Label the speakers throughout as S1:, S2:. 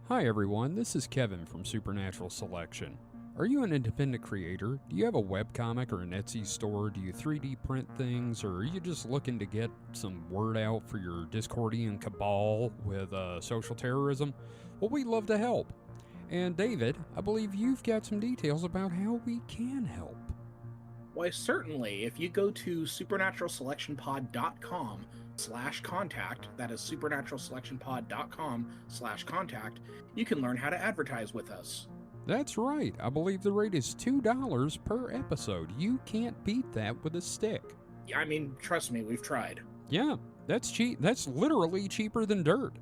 S1: Hi everyone, this is Kevin from Supernatural Selection. Are you an independent creator? Do you have a webcomic or an Etsy store? Do you 3D print things? Or are you just looking to get some word out for your Discordian cabal with social terrorism? Well, we'd love to help. And David, I believe you've got some details about how we can help.
S2: Why, certainly. If you go to supernaturalselectionpod.com/contact, that is supernaturalselectionpod.com/contact, you can learn how to advertise with us.
S1: That's right. I believe the rate is $2 per episode. You can't beat that with a stick.
S2: I mean, trust me, we've tried.
S1: Yeah, that's cheap. That's literally cheaper than dirt.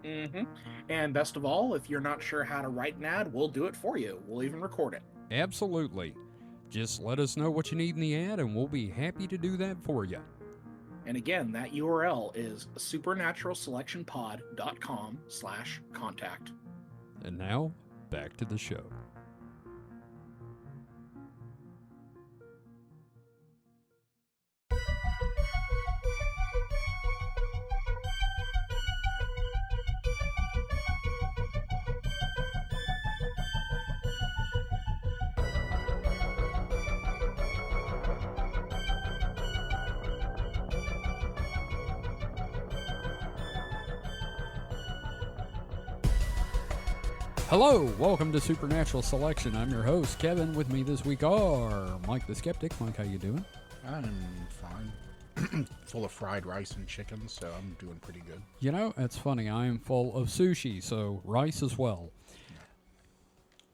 S2: Mm-hmm. And best of all, if you're not sure how to write an ad, we'll do it for you. We'll even record it.
S1: Absolutely. Just let us know what you need in the ad, and we'll be happy to do that for you.
S2: And again, that URL is supernaturalselectionpod.com/contact.
S1: And now, back to the show. Hello, welcome to Supernatural Selection. I'm your host, Kevin. With me this week are Mike the Skeptic. Mike, how you doing?
S3: I'm fine. Full of fried rice and chicken, so I'm doing pretty good.
S1: You know, that's funny. I am full of sushi, so rice as well.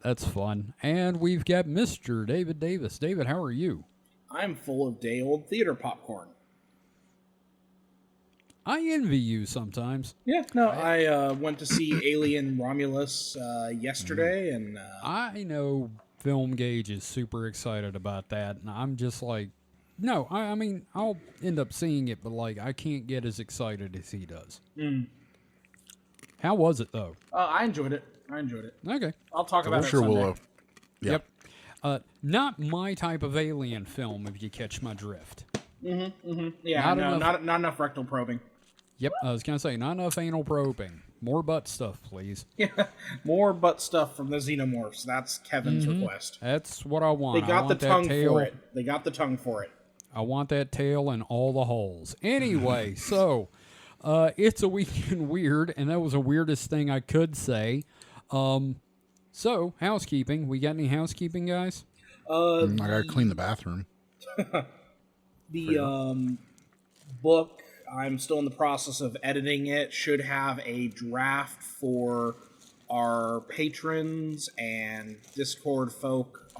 S1: That's fun. And we've got Mr. David Davis. David, how are you?
S2: I'm full of day-old theater popcorn.
S1: I envy you sometimes.
S2: Yeah, no, I went to see Alien Romulus yesterday, and
S1: I know Film Gauge is super excited about that, and I'm just like, no, I mean, I'll end up seeing it, but like, I can't get as excited as he does. How was it, though?
S2: I enjoyed it.
S1: Okay.
S2: I'll talk about it
S3: Sure,
S2: Sunday.
S3: we'll.
S1: Yep. Not my type of alien film, if you catch my drift.
S2: Yeah,
S1: Not
S2: not enough rectal probing.
S1: Yep, I was going to say, not enough anal probing. More butt stuff, please.
S2: Yeah, more butt stuff from the xenomorphs. That's Kevin's request.
S1: That's what I want.
S2: They got the tongue for it.
S1: I want that tail in all the holes. Anyway, so it's a weekend weird, and that was the weirdest thing I could say. So, housekeeping. We got any housekeeping, guys?
S3: I gotta clean the bathroom.
S2: The book, I'm still in the process of editing it. Should have a draft for our patrons and Discord folk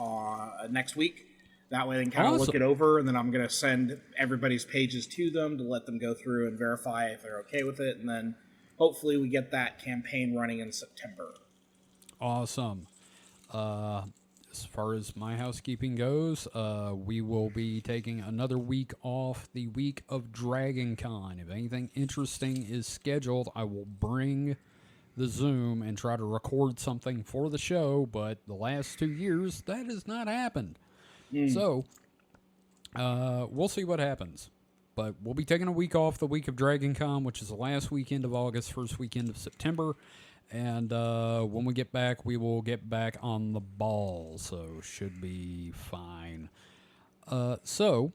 S2: next week. That way they can kind of look it over, and then I'm going to send everybody's pages to them to let them go through and verify if they're okay with it, and then hopefully we get that campaign running in September.
S1: Awesome. As far as my housekeeping goes, we will be taking another week off, the week of Dragon Con. If anything interesting is scheduled, I will bring the Zoom and try to record something for the show, but the last 2 years, that has not happened. So, we'll see what happens. But we'll be taking a week off, the week of Dragon Con, which is the last weekend of August, first weekend of September. And when we get back, we will get back on the ball, so should be fine. So,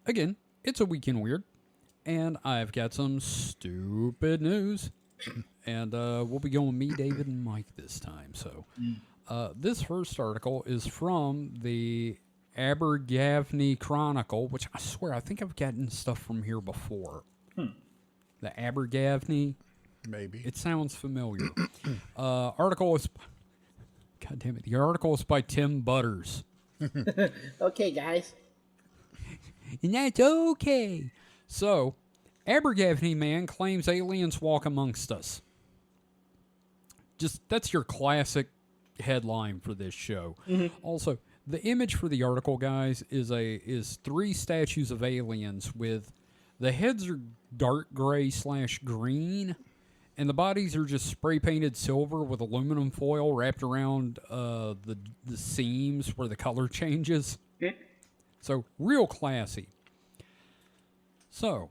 S1: again, it's a weekend weird, and I've got some stupid news. And we'll be going me, David, and Mike this time. So, this first article is from the Abergavenny Chronicle, which I swear, I think I've gotten stuff from here before. The Abergavenny.
S3: Maybe.
S1: It sounds familiar. Article is... God damn it. The article is by Tim Butters.
S2: Okay, guys.
S1: And that's okay. So, Abergavenny man claims aliens walk amongst us. Just, that's your classic headline for this show. Also, the image for the article, guys, is 3 statues of aliens with... The heads are dark gray / green, and the bodies are just spray painted silver with aluminum foil wrapped around the seams where the color changes. So, real classy. So,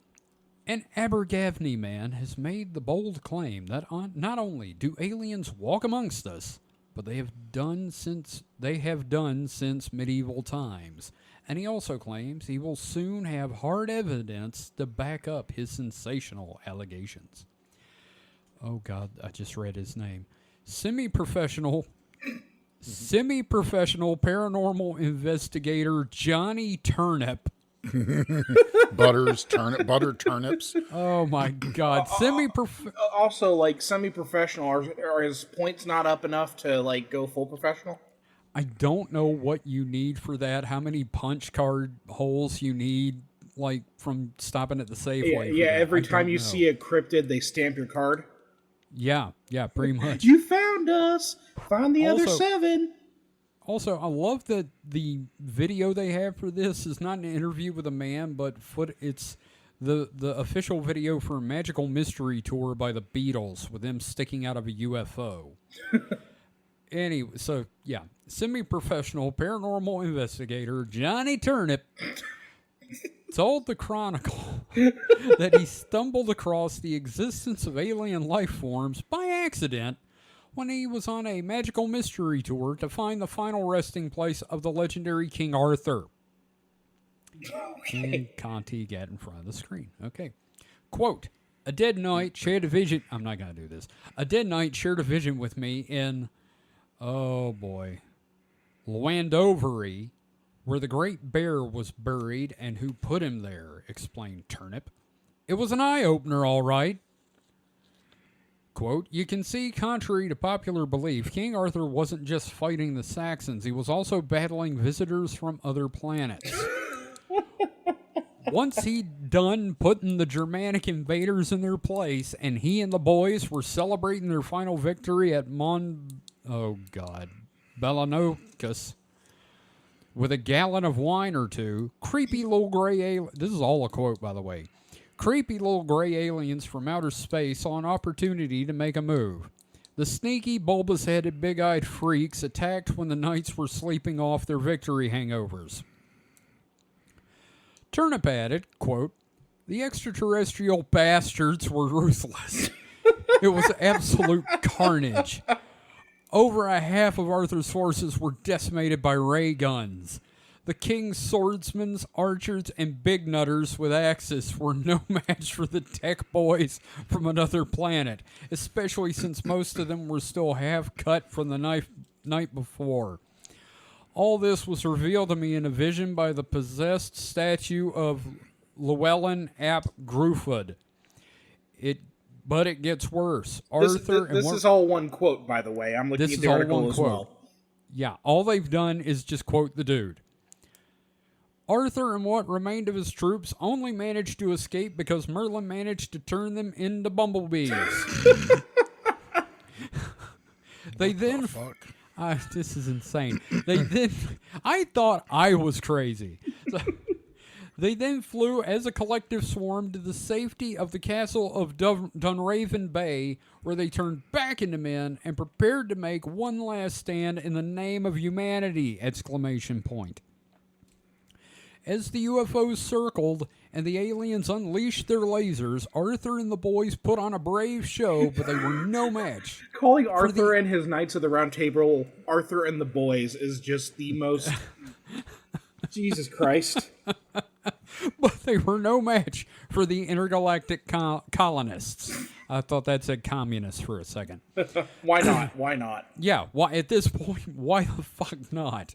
S1: An Abergavenny man has made the bold claim that not only do aliens walk amongst us, but they have done since medieval times. And he also claims he will soon have hard evidence to back up his sensational allegations. Oh God, I just read his name. Semi-professional paranormal investigator Johnny Turnip.
S3: Butter turnips.
S1: Oh my God,
S2: Also, like, semi-professional, are his points not up enough to, like, go full professional?
S1: I don't know what you need for that. How many punch card holes you need, like, from stopping at the Safeway?
S2: Yeah, every time you see a cryptid, they stamp your card.
S1: Yeah, pretty much.
S2: You found us! Find the other 7!
S1: Also, I love that the video they have for this is not an interview with a man, but it's the official video for a Magical Mystery Tour by the Beatles with them sticking out of a UFO. Anyway, so yeah, semi-professional paranormal investigator Johnny Turnip told the Chronicle that he stumbled across the existence of alien life forms by accident when he was on a magical mystery tour to find the final resting place of the legendary King Arthur. Okay. And Conti got in front of the screen. Okay. Quote, a dead knight shared a vision. I'm not going to do this. A dead knight shared a vision with me in, oh boy, Llandovery, where the great bear was buried and who put him there, explained Turnip. It was an eye-opener, all right. Quote, you can see, contrary to popular belief, King Arthur wasn't just fighting the Saxons, he was also battling visitors from other planets. Once he'd done putting the Germanic invaders in their place, and he and the boys were celebrating their final victory at Bellanocus with a gallon of wine or two, creepy little gray alien... This is all a quote, by the way. Creepy little gray aliens from outer space saw an opportunity to make a move. The sneaky, bulbous-headed, big-eyed freaks attacked when the knights were sleeping off their victory hangovers. Turnip added, quote, the extraterrestrial bastards were ruthless. It was absolute carnage. Over a half of Arthur's forces were decimated by ray guns. The king's swordsmen, archers, and big nutters with axes were no match for the tech boys from another planet, especially since most of them were still half cut from the night before. All this was revealed to me in a vision by the possessed statue of Llewellyn ap Gruffudd. But it gets worse.
S2: This is all one quote, by the way. I'm looking at the article as well.
S1: Yeah, all they've done is just quote the dude. Arthur and what remained of his troops only managed to escape because Merlin managed to turn them into bumblebees. This is insane. I thought I was crazy. They then flew as a collective swarm to the safety of the castle of Dunraven Bay, where they turned back into men and prepared to make one last stand in the name of humanity! Exclamation point. As the UFOs circled and the aliens unleashed their lasers, Arthur and the boys put on a brave show, but they were no match.
S2: Calling Arthur and his Knights of the Round Table Arthur and the Boys is just the most... Jesus Christ.
S1: But they were no match for the intergalactic colonists. I thought that said communists for a second.
S2: Why not? Why not?
S1: Yeah, at this point, why the fuck not?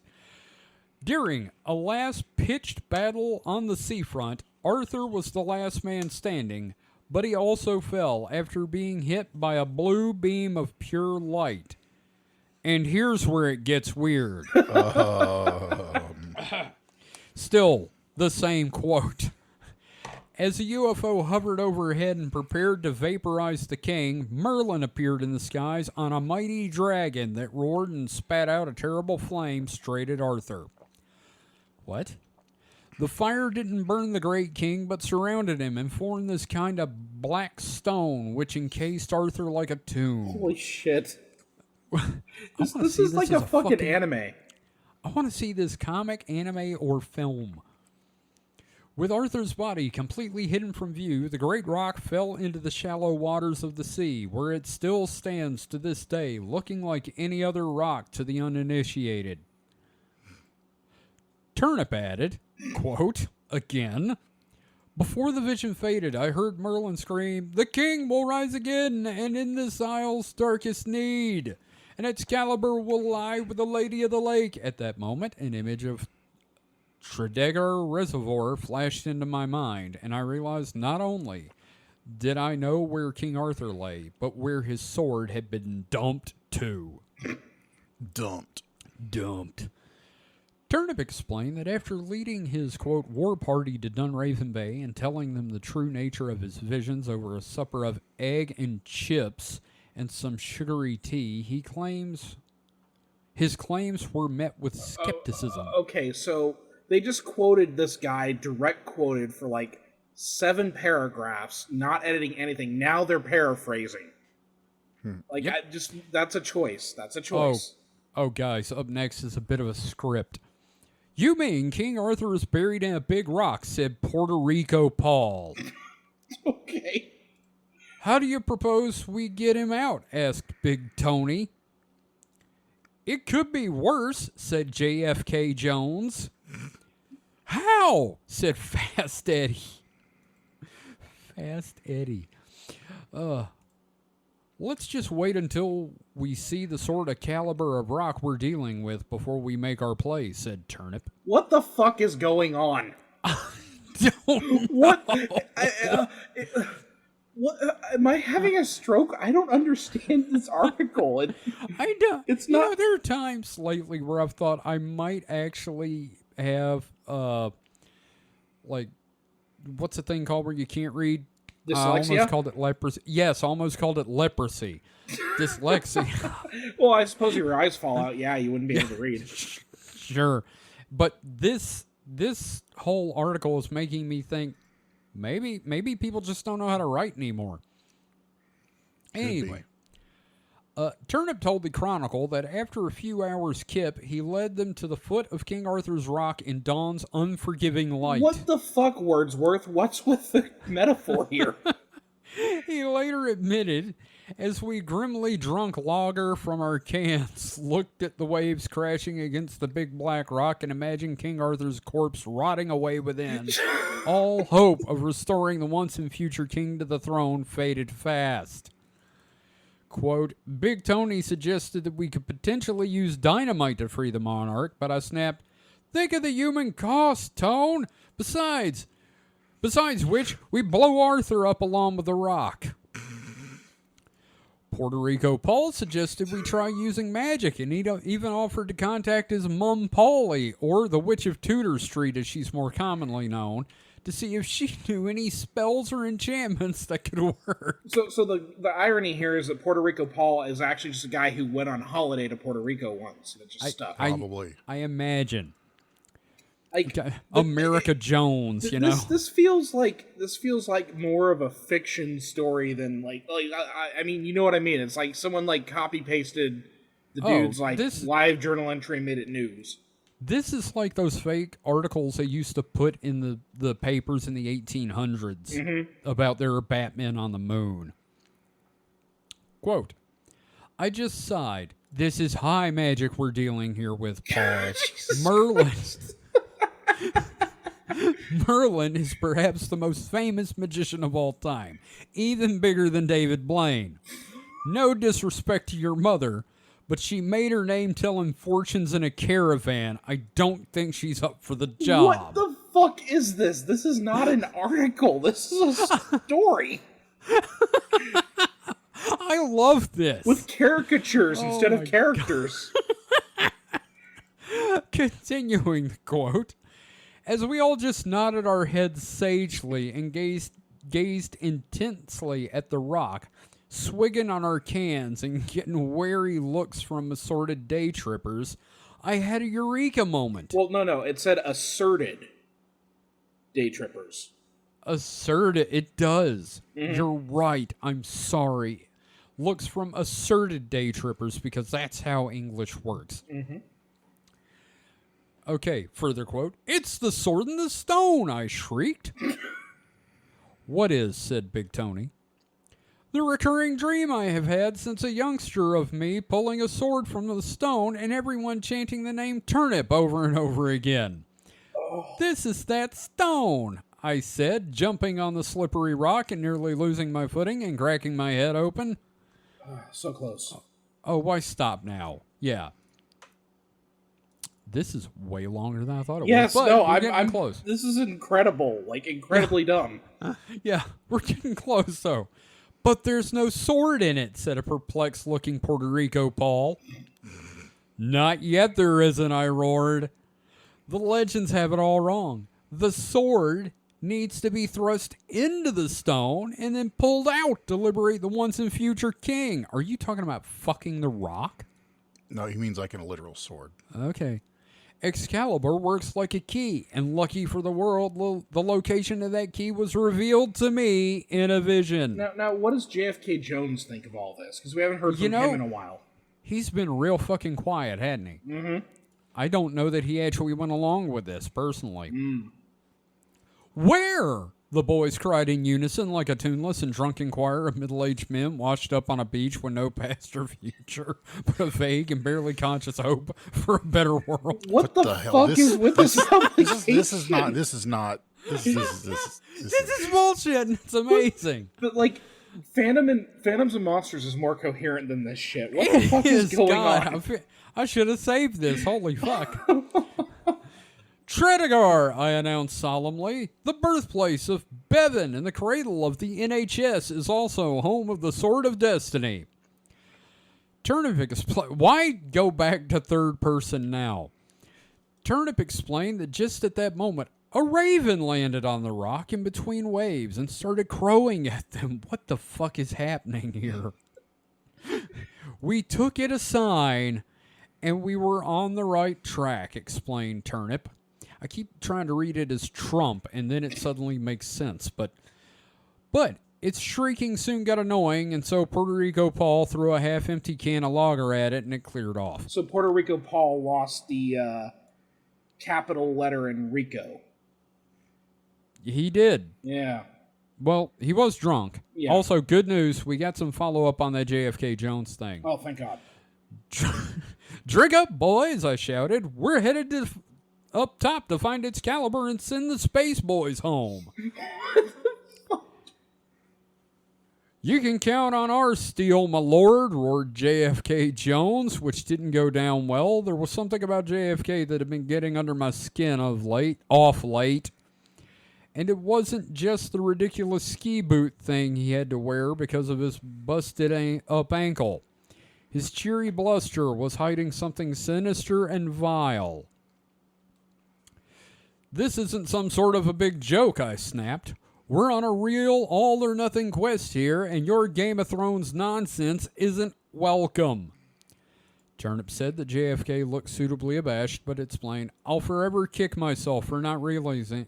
S1: During a last pitched battle on the seafront, Arthur was the last man standing, but he also fell after being hit by a blue beam of pure light. And here's where it gets weird. Still, the same quote. As the UFO hovered overhead and prepared to vaporize the king, Merlin appeared in the skies on a mighty dragon that roared and spat out a terrible flame straight at Arthur. What? The fire didn't burn the great king, but surrounded him and formed this kind of black stone, which encased Arthur like a tomb.
S2: Holy shit. This is like a fucking anime.
S1: I want to see this comic, anime, or film. With Arthur's body completely hidden from view, the great rock fell into the shallow waters of the sea, where it still stands to this day, looking like any other rock to the uninitiated. Turnip added, quote, again, before the vision faded, I heard Merlin scream, the king will rise again, and in this isle's darkest need, and Excalibur will lie with the Lady of the Lake. At that moment, an image of Tredegar Reservoir flashed into my mind, and I realized not only did I know where King Arthur lay, but where his sword had been dumped to.
S3: Dumped.
S1: Turnip explained that after leading his, quote, war party to Dunraven Bay and telling them the true nature of his visions over a supper of egg and chips and some sugary tea, his claims were met with skepticism.
S2: Okay, so they just quoted this guy, direct quoted, for like 7 paragraphs, not editing anything. Now they're paraphrasing. Like,
S1: Yep.
S2: That's a choice. That's a choice.
S1: Oh, guys, up next is a bit of a script. You mean King Arthur is buried in a big rock, said Puerto Rico Paul.
S2: Okay.
S1: How do you propose we get him out? Asked Big Tony. It could be worse, said JFK Jones. How? Said Fast Eddie. Fast Eddie. Let's just wait until we see the sort of caliber of rock we're dealing with before we make our play, said Turnip.
S2: What the fuck is going on?
S1: Don't
S2: What? What? Am I having a stroke? I don't understand this article.
S1: I don't.
S2: It's
S1: you
S2: not-
S1: know, there are times lately where I've thought I might actually have, like, what's the thing called where you can't read? I
S2: Dyslexia?
S1: almost called it leprosy. Yes, almost called it leprosy. Dyslexia.
S2: Well, I suppose if your eyes fall out, yeah, you wouldn't be able to read.
S1: Sure. But this whole article is making me think maybe people just don't know how to write anymore. Anyway. Turnip told the Chronicle that after a few hours' kip, he led them to the foot of King Arthur's rock in dawn's unforgiving light.
S2: What the fuck, Wordsworth? What's with the metaphor here?
S1: He later admitted, as we grimly drunk lager from our cans, looked at the waves crashing against the big black rock and imagined King Arthur's corpse rotting away within, all hope of restoring the once and future king to the throne faded fast. Quote, Big Tony suggested that we could potentially use dynamite to free the monarch, but I snapped, think of the human cost, Tone. Besides which, we blow Arthur up along with the rock. Puerto Rico Paul suggested we try using magic, and he even offered to contact his mum Polly, or the Witch of Tudor Street as she's more commonly known, to see if she knew any spells or enchantments that could work.
S2: So the irony here is that Puerto Rico Paul is actually just a guy who went on holiday to Puerto Rico once. And it just stuck.
S3: Probably.
S1: I imagine.
S2: Like,
S1: America Jones, you know.
S2: This feels like more of a fiction story than like I mean, you know what I mean? It's like someone like copy pasted the dude's live journal entry and made it news.
S1: This is like those fake articles they used to put in the papers in the 1800s about their Batman on the moon. Quote, I just sighed. This is high magic we're dealing here with, Paul. Merlin is perhaps the most famous magician of all time, even bigger than David Blaine. No disrespect to your mother, but she made her name telling fortunes in a caravan. I don't think she's up for the job.
S2: What the fuck is this? This is not an article. This is a story.
S1: I love this.
S2: With caricatures instead of characters.
S1: Continuing the quote, as we all just nodded our heads sagely and gazed intensely at the rock, swigging on our cans and getting wary looks from assorted day trippers, I had a eureka moment.
S2: Well, no, it said asserted day trippers.
S1: Asserted, it does. You're right, I'm sorry. Looks from asserted day trippers because that's how English works. Okay, further quote. It's the sword and the stone, I shrieked. What is, said Big Tony. The recurring dream I have had since a youngster of me pulling a sword from the stone and everyone chanting the name Turnip over and over again. This is that stone, I said, jumping on the slippery rock and nearly losing my footing and cracking my head open.
S2: So close.
S1: Oh, why stop now? Yeah. This is way longer than I thought it
S2: Yes,
S1: was. But
S2: no,
S1: we're getting close.
S2: This is incredible. Like, incredibly dumb.
S1: Yeah, we're getting close, though. But there's no sword in it, said a perplexed-looking Puerto Rico Paul. Not yet there isn't, I roared. The legends have it all wrong. The sword needs to be thrust into the stone and then pulled out to liberate the once and future king. Are you talking about fucking the rock?
S3: No, he means like in a literal sword.
S1: Okay. Excalibur works like a key, and lucky for the world, the location of that key was revealed to me in a vision.
S2: Now, what does JFK Jones think of all this? Because we haven't heard from him in a while.
S1: He's been real fucking quiet, hasn't he?
S2: Mm-hmm.
S1: I don't know that he actually went along with this, personally. Where? The boys cried in unison like a tuneless and drunken choir of middle-aged men washed up on a beach with no past or future, but a vague and barely conscious hope for a better world.
S2: What the
S3: hell?
S2: fuck is with this publication?
S3: This is
S1: bullshit, and it's amazing.
S2: But, like, Phantoms and Monsters is more coherent than this shit. What the fuck is going on?
S1: I should have saved this. Holy fuck. Tredegar, I announced solemnly. The birthplace of Bevan and the cradle of the NHS is also home of the Sword of Destiny. Turnip explained. Why go back to third person now? Turnip explained that just at that moment, a raven landed on the rock in between waves and started crowing at them. What the fuck is happening here? We took it a sign, and we were on the right track, explained Turnip. I keep trying to read it as Trump, and then it suddenly makes sense. But its shrieking soon got annoying, and so Puerto Rico Paul threw a half-empty can of lager at it, and it cleared off.
S2: So Puerto Rico Paul lost the capital letter in Rico.
S1: He did.
S2: Yeah.
S1: Well, he was drunk.
S2: Yeah.
S1: Also, good news, we got some follow-up on that JFK Jones thing.
S2: Oh, thank God.
S1: Drink up, boys, I shouted. We're headed to up top to find Excalibur and send the Space Boys home. You can count on our steel, my lord, roared JFK Jones, which didn't go down well. There was something about JFK that had been getting under my skin off late. And it wasn't just the ridiculous ski boot thing he had to wear because of his busted up ankle. His cheery bluster was hiding something sinister and vile. This isn't some sort of a big joke, I snapped. We're on a real all-or-nothing quest here, and your Game of Thrones nonsense isn't welcome. Turnip said that JFK looked suitably abashed, but explained, I'll forever kick myself for not realizing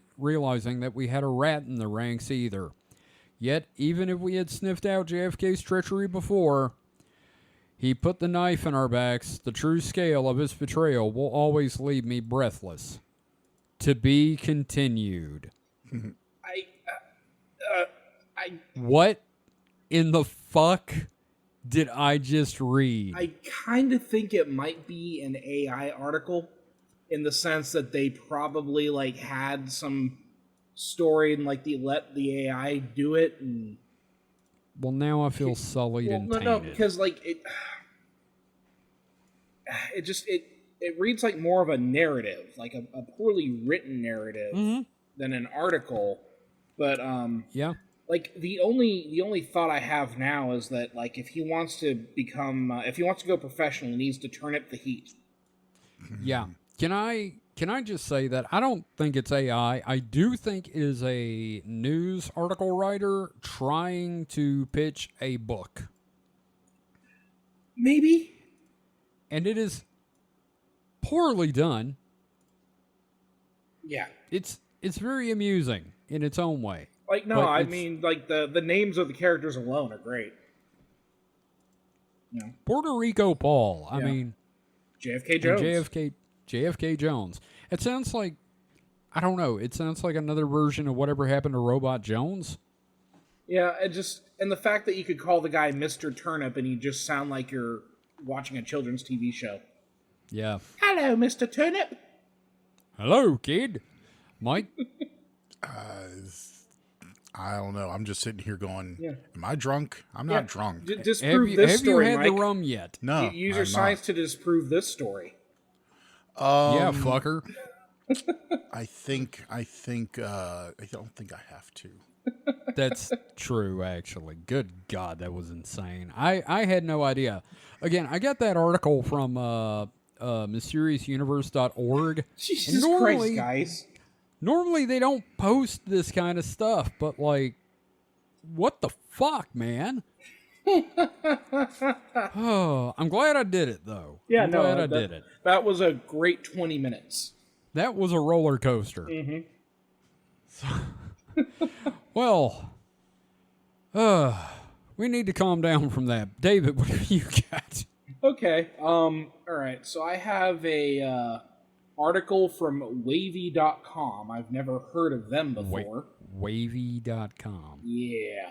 S1: that we had a rat in the ranks either. Yet, even if we had sniffed out JFK's treachery before, he put the knife in our backs. The true scale of his betrayal will always leave me breathless. To be continued. What in the fuck did I just read?
S2: I kind of think it might be an AI article in the sense that they probably like had some story and like they let the AI do it. And
S1: well, now I feel sullied and tainted.
S2: No, because like it reads like more of a narrative, like a poorly written narrative than an article. But
S1: yeah.
S2: Like the only thought I have now is that like if he wants to go professional, he needs to turn up the heat.
S1: Yeah. Can I just say that I don't think it's AI. I do think it is a news article writer trying to pitch a book.
S2: Maybe.
S1: And it is poorly done.
S2: Yeah.
S1: It's very amusing in its own way.
S2: Like, no, I mean, like, the names of the characters alone are great. Yeah.
S1: Puerto Rico Paul. I mean...
S2: JFK Jones.
S1: JFK Jones. It sounds like, I don't know, it sounds like another version of whatever happened to Robot Jones.
S2: Yeah, and the fact that you could call the guy Mr. Turnip and you just sound like you're watching a children's TV show.
S1: Yeah.
S2: Hello, Mr. Turnip.
S1: Hello, kid. Mike?
S3: I don't know. I'm just sitting here going,
S2: Yeah.
S3: am I drunk? I'm not drunk.
S2: Disprove this story,
S1: have you had
S2: Mike.
S1: the rum yet?
S3: No.
S2: Use your
S3: I'm
S2: science to disprove this story.
S1: Yeah, fucker.
S3: I don't think I have to.
S1: That's true, actually. Good God, that was insane. I had no idea. Again, I got that article from mysteriousuniverse.org.
S2: Jesus
S1: And
S2: Christ, guys.
S1: Normally they don't post this kind of stuff, but like, what the fuck, man? Oh, I'm glad I did it, though.
S2: Yeah,
S1: I'm glad I did it.
S2: That was a great 20 minutes.
S1: That was a roller coaster.
S2: Mm-hmm.
S1: Well, we need to calm down from that. David, what have you got?
S2: Okay. All right. So I have a article from wavy.com. I've never heard of them before.
S1: Wavy.com.
S2: Yeah.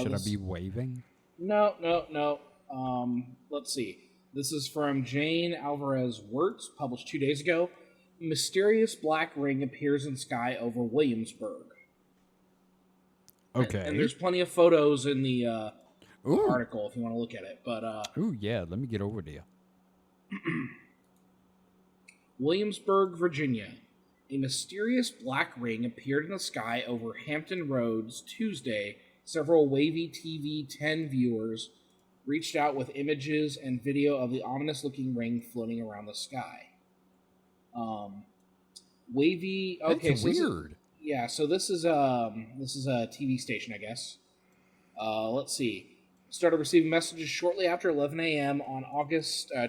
S1: Should I be waving?
S2: No. Let's see. This is from Jane Alvarez Wirtz, published 2 days ago. Mysterious black ring appears in sky over Williamsburg.
S1: Okay.
S2: And there's plenty of photos in the
S1: Ooh.
S2: article if you want to look at it. But
S1: Ooh, yeah. Let me get over to you.
S2: Williamsburg, Virginia. A mysterious black ring appeared in the sky over Hampton Roads Tuesday. Several Wavy TV 10 viewers reached out with images and video of the ominous-looking ring floating around the sky. Wavy. Okay,
S1: That's
S2: so
S1: weird.
S2: this is a TV station, I guess. Let's see. Started receiving messages shortly after 11 a.m. on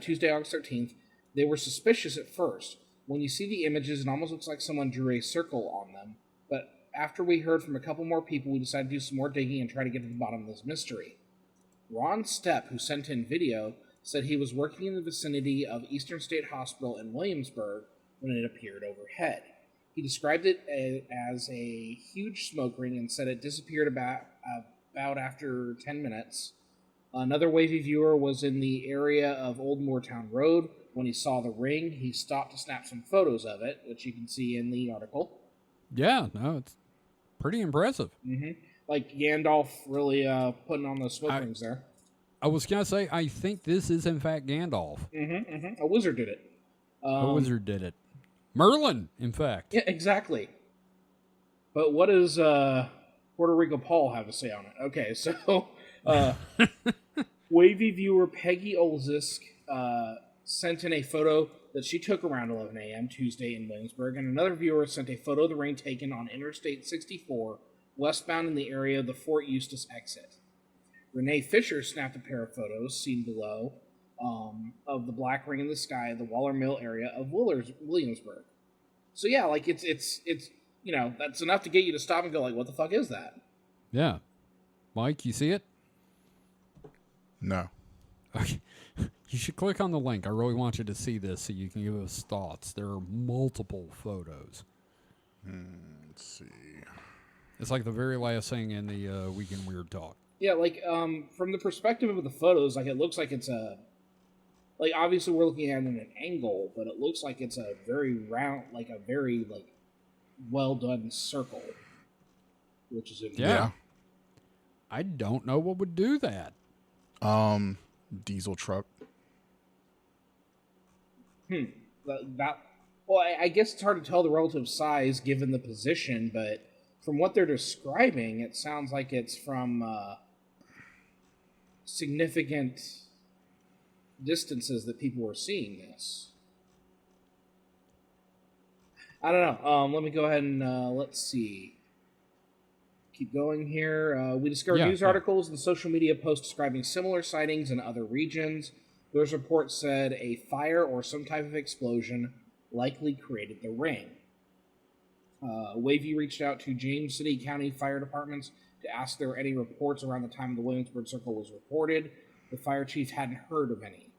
S2: Tuesday, August 13th. They were suspicious at first. When you see the images, it almost looks like someone drew a circle on them. But after we heard from a couple more people, we decided to do some more digging and try to get to the bottom of this mystery. Ron Stepp, who sent in video, said he was working in the vicinity of Eastern State Hospital in Williamsburg when it appeared overhead. He described it as a huge smoke ring and said it disappeared about after 10 minutes. Another Wavy viewer was in the area of Old Moortown Road. When he saw the ring, he stopped to snap some photos of it, which you can see in the article.
S1: Yeah, no, it's pretty impressive.
S2: Mm-hmm. Like Gandalf really putting on those smoke rings there.
S1: I was going to say, I think this is in fact Gandalf.
S2: Mm-hmm. A wizard did it.
S1: A wizard did it. Merlin, in fact.
S2: Yeah, exactly. But what does Puerto Rico Paul have to say on it? Okay, so Wavy viewer Peggy Olzisk sent in a photo that she took around 11 a.m. Tuesday in Williamsburg, and another viewer sent a photo of the ring taken on Interstate 64, westbound in the area of the Fort Eustis exit. Renee Fisher snapped a pair of photos, seen below, of the black ring in the sky of the Waller Mill area of Williamsburg. So yeah, like it's you know, that's enough to get you to stop and go like, what the fuck is that?
S1: Yeah. Mike, you see it?
S3: No.
S1: Okay. You should click on the link. I really want you to see this so you can give us thoughts. There are multiple photos.
S3: Let's see.
S1: It's like the very last thing in the Weekend Weird Talk.
S2: Yeah, like from the perspective of the photos, like it looks like it's a, like obviously we're looking at it in an angle, but it looks like it's a very round, like a very like well done circle, which is
S1: Yeah. I don't know what would do that.
S3: Diesel truck.
S2: Well, I guess it's hard to tell the relative size given the position, but from what they're describing, it sounds like it's from significant distances that people were seeing this. I don't know. Let me go ahead and let's see. Keep going here. We discovered news articles and social media posts describing similar sightings in other regions. Those reports said a fire or some type of explosion likely created the ring. Wavy reached out to James City County Fire Departments to ask if there were any reports around the time the Williamsburg Circle was reported. The fire chief hadn't heard of any.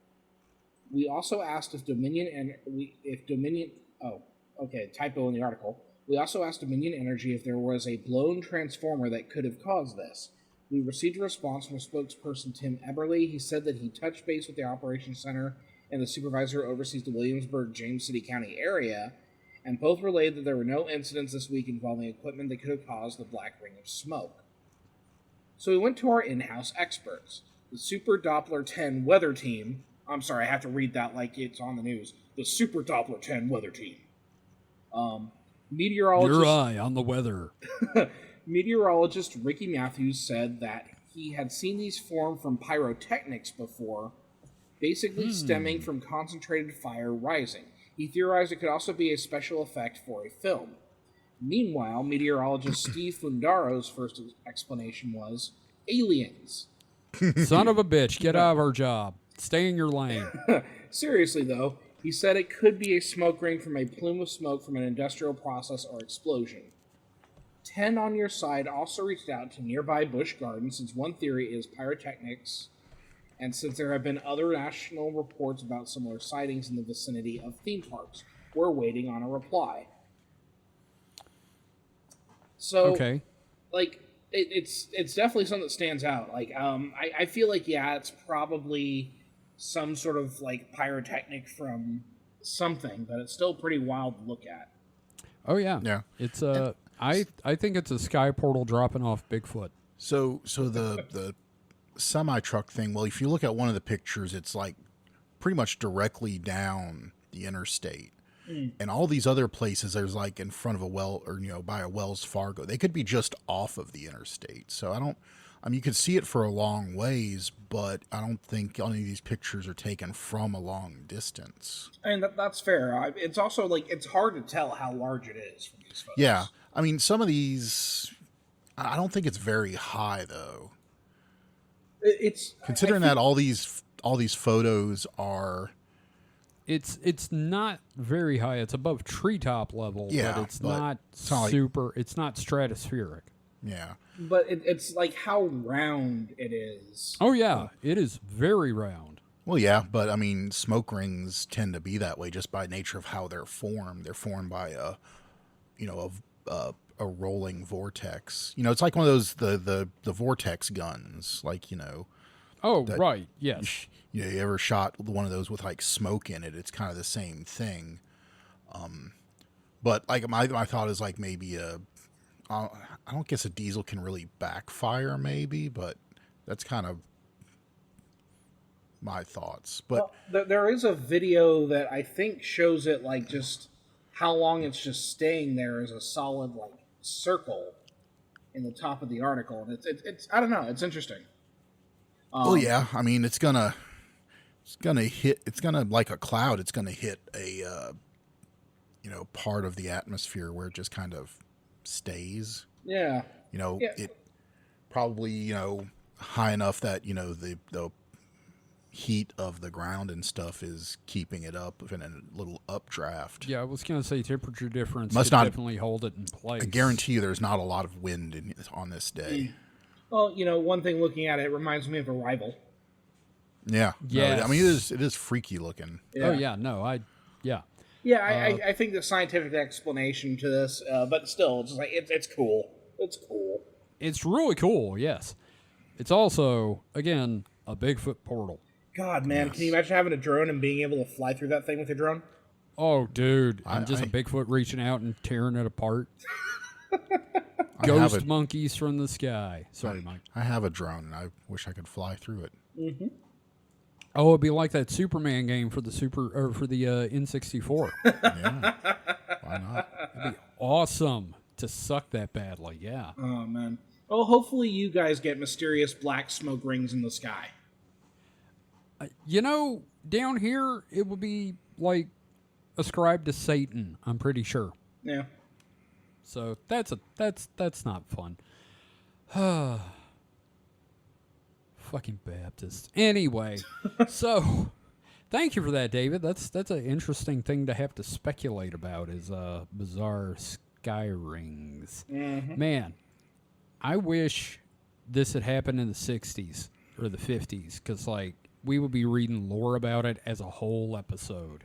S2: We also asked if Dominion Okay, typo in the article. We also asked Dominion Energy if there was a blown transformer that could have caused this. We received a response from spokesperson Tim Eberly. He said that he touched base with the operations center and the supervisor who oversees the Williamsburg-James City County area, and both relayed that there were no incidents this week involving equipment that could have caused the black ring of smoke. So we went to our in-house experts, the Super Doppler 10 Weather Team. I'm sorry, I have to read that like it's on the news. The Super Doppler 10 Weather Team. Meteorologist...
S1: Your eye on the weather.
S2: Meteorologist Ricky Matthews said that he had seen these form from pyrotechnics before, basically stemming from concentrated fire rising. He theorized it could also be a special effect for a film. Meanwhile, meteorologist Steve Fundaro's first explanation was aliens.
S1: Son of a bitch, get out of our job. Stay in your lane.
S2: Seriously, though, he said it could be a smoke ring from a plume of smoke from an industrial process or explosion. 10 on Your Side also reached out to nearby Busch Gardens, since one theory is pyrotechnics, and since there have been other national reports about similar sightings in the vicinity of theme parks. We're waiting on a reply. So,
S1: Okay.
S2: like, it's definitely something that stands out. Like, I feel like, yeah, it's probably some sort of, like, pyrotechnic from something, but it's still pretty wild to look at.
S1: Oh, yeah.
S3: Yeah.
S1: It's I think it's a sky portal dropping off Bigfoot.
S3: So the semi truck thing. Well, if you look at one of the pictures, it's like pretty much directly down the interstate, and all these other places, there's like in front of a well or by a Wells Fargo. They could be just off of the interstate. So I mean, you could see it for a long ways, but I don't think any of these pictures are taken from a long distance.
S2: I mean, that's fair. It's also, like, it's hard to tell how large it is from these photos.
S3: Yeah, I mean, some of these, I don't think it's very high though.
S2: It's
S3: Considering that all these photos are,
S1: It's not very high. It's above treetop level,
S3: Yeah,
S1: but it's
S3: but
S1: not
S3: it's not like-
S1: super. It's not stratospheric.
S3: yeah.
S2: But it's like how round it is.
S1: Oh yeah, it is very round.
S3: Well, yeah, but I mean, smoke rings tend to be that way just by nature of how they're formed. They're formed by a rolling vortex. It's like one of those the vortex guns, like
S1: Oh
S3: That-
S1: right, yes.
S3: you ever shot one of those with like smoke in it? It's kind of the same thing. But like my thought is like maybe I don't guess a diesel can really backfire, maybe, but that's kind of my thoughts. But
S2: Well, there is a video that I think shows it, like, just how long it's just staying there as a solid, like, circle in the top of the article, and it's I don't know, it's interesting.
S3: well, yeah, I mean, it's gonna like a cloud. It's gonna hit a part of the atmosphere where it just kind of stays.
S2: Yeah. Yeah.
S3: It probably high enough that the heat of the ground and stuff is keeping it up in a little updraft.
S1: Yeah, I was gonna say temperature difference
S3: Must
S1: could
S3: not-
S1: definitely hold it in place.
S3: I guarantee you, there's not a lot of wind on this day.
S2: Well, one thing looking at it reminds me of Arrival.
S3: Yeah,
S1: Yes.
S3: No, I mean it is freaky looking.
S1: Oh yeah, no, yeah.
S2: Yeah, I think the scientific explanation to this, but still, it's just like it's cool. It's cool.
S1: It's really cool. Yes, it's also again a Bigfoot portal.
S2: God, man, can you imagine having a drone and being able to fly through that thing with your drone?
S1: Oh, dude, and just
S3: I-
S1: a Bigfoot reaching out and tearing it apart.
S3: I have
S1: Ghost
S3: a-
S1: monkeys from the sky. Sorry, Mike.
S3: I have a drone, and I wish I could fly through it.
S1: Oh, it'd be like that Superman game for the N64.
S3: Yeah, why not?
S1: It'd be awesome to suck that badly. Yeah.
S2: Oh, man. Well, hopefully you guys get mysterious black smoke rings in the sky.
S1: Down here it would be like ascribed to Satan. I'm pretty sure.
S2: Yeah.
S1: So that's not fun. Fucking Baptists. Anyway, so thank you for that, David. That's an interesting thing to have to speculate about. Is bizarre sky rings. Man, I wish this had happened in the '60s or the '50s, because like we would be reading lore about it as a whole episode.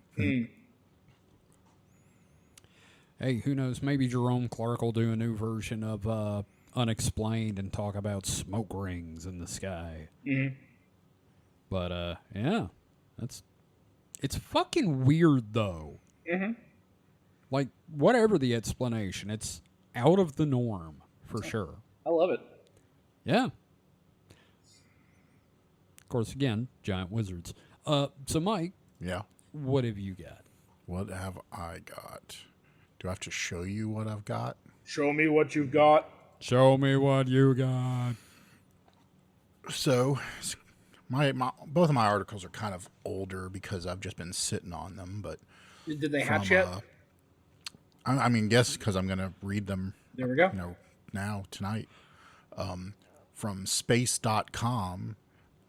S1: Hey, who knows? Maybe Jerome Clark will do a new version of Unexplained and talk about smoke rings in the sky.
S2: Mm-hmm.
S1: But yeah, it's fucking weird though.
S2: Mm-hmm.
S1: Like whatever the explanation, it's out of the norm for sure.
S2: I love it.
S1: Yeah. Of course, again, giant wizards. So Mike,
S3: Yeah.
S1: what have you got?
S3: What have I got? Do I have to show you what I've got?
S2: Show me what you've got.
S1: Show me what you got.
S3: So, my both of my articles are kind of older because I've just been sitting on them. But
S2: Did they hatch yet?
S3: I mean, yes, because I'm going to read them.
S2: There we go.
S3: Now tonight, from space.com,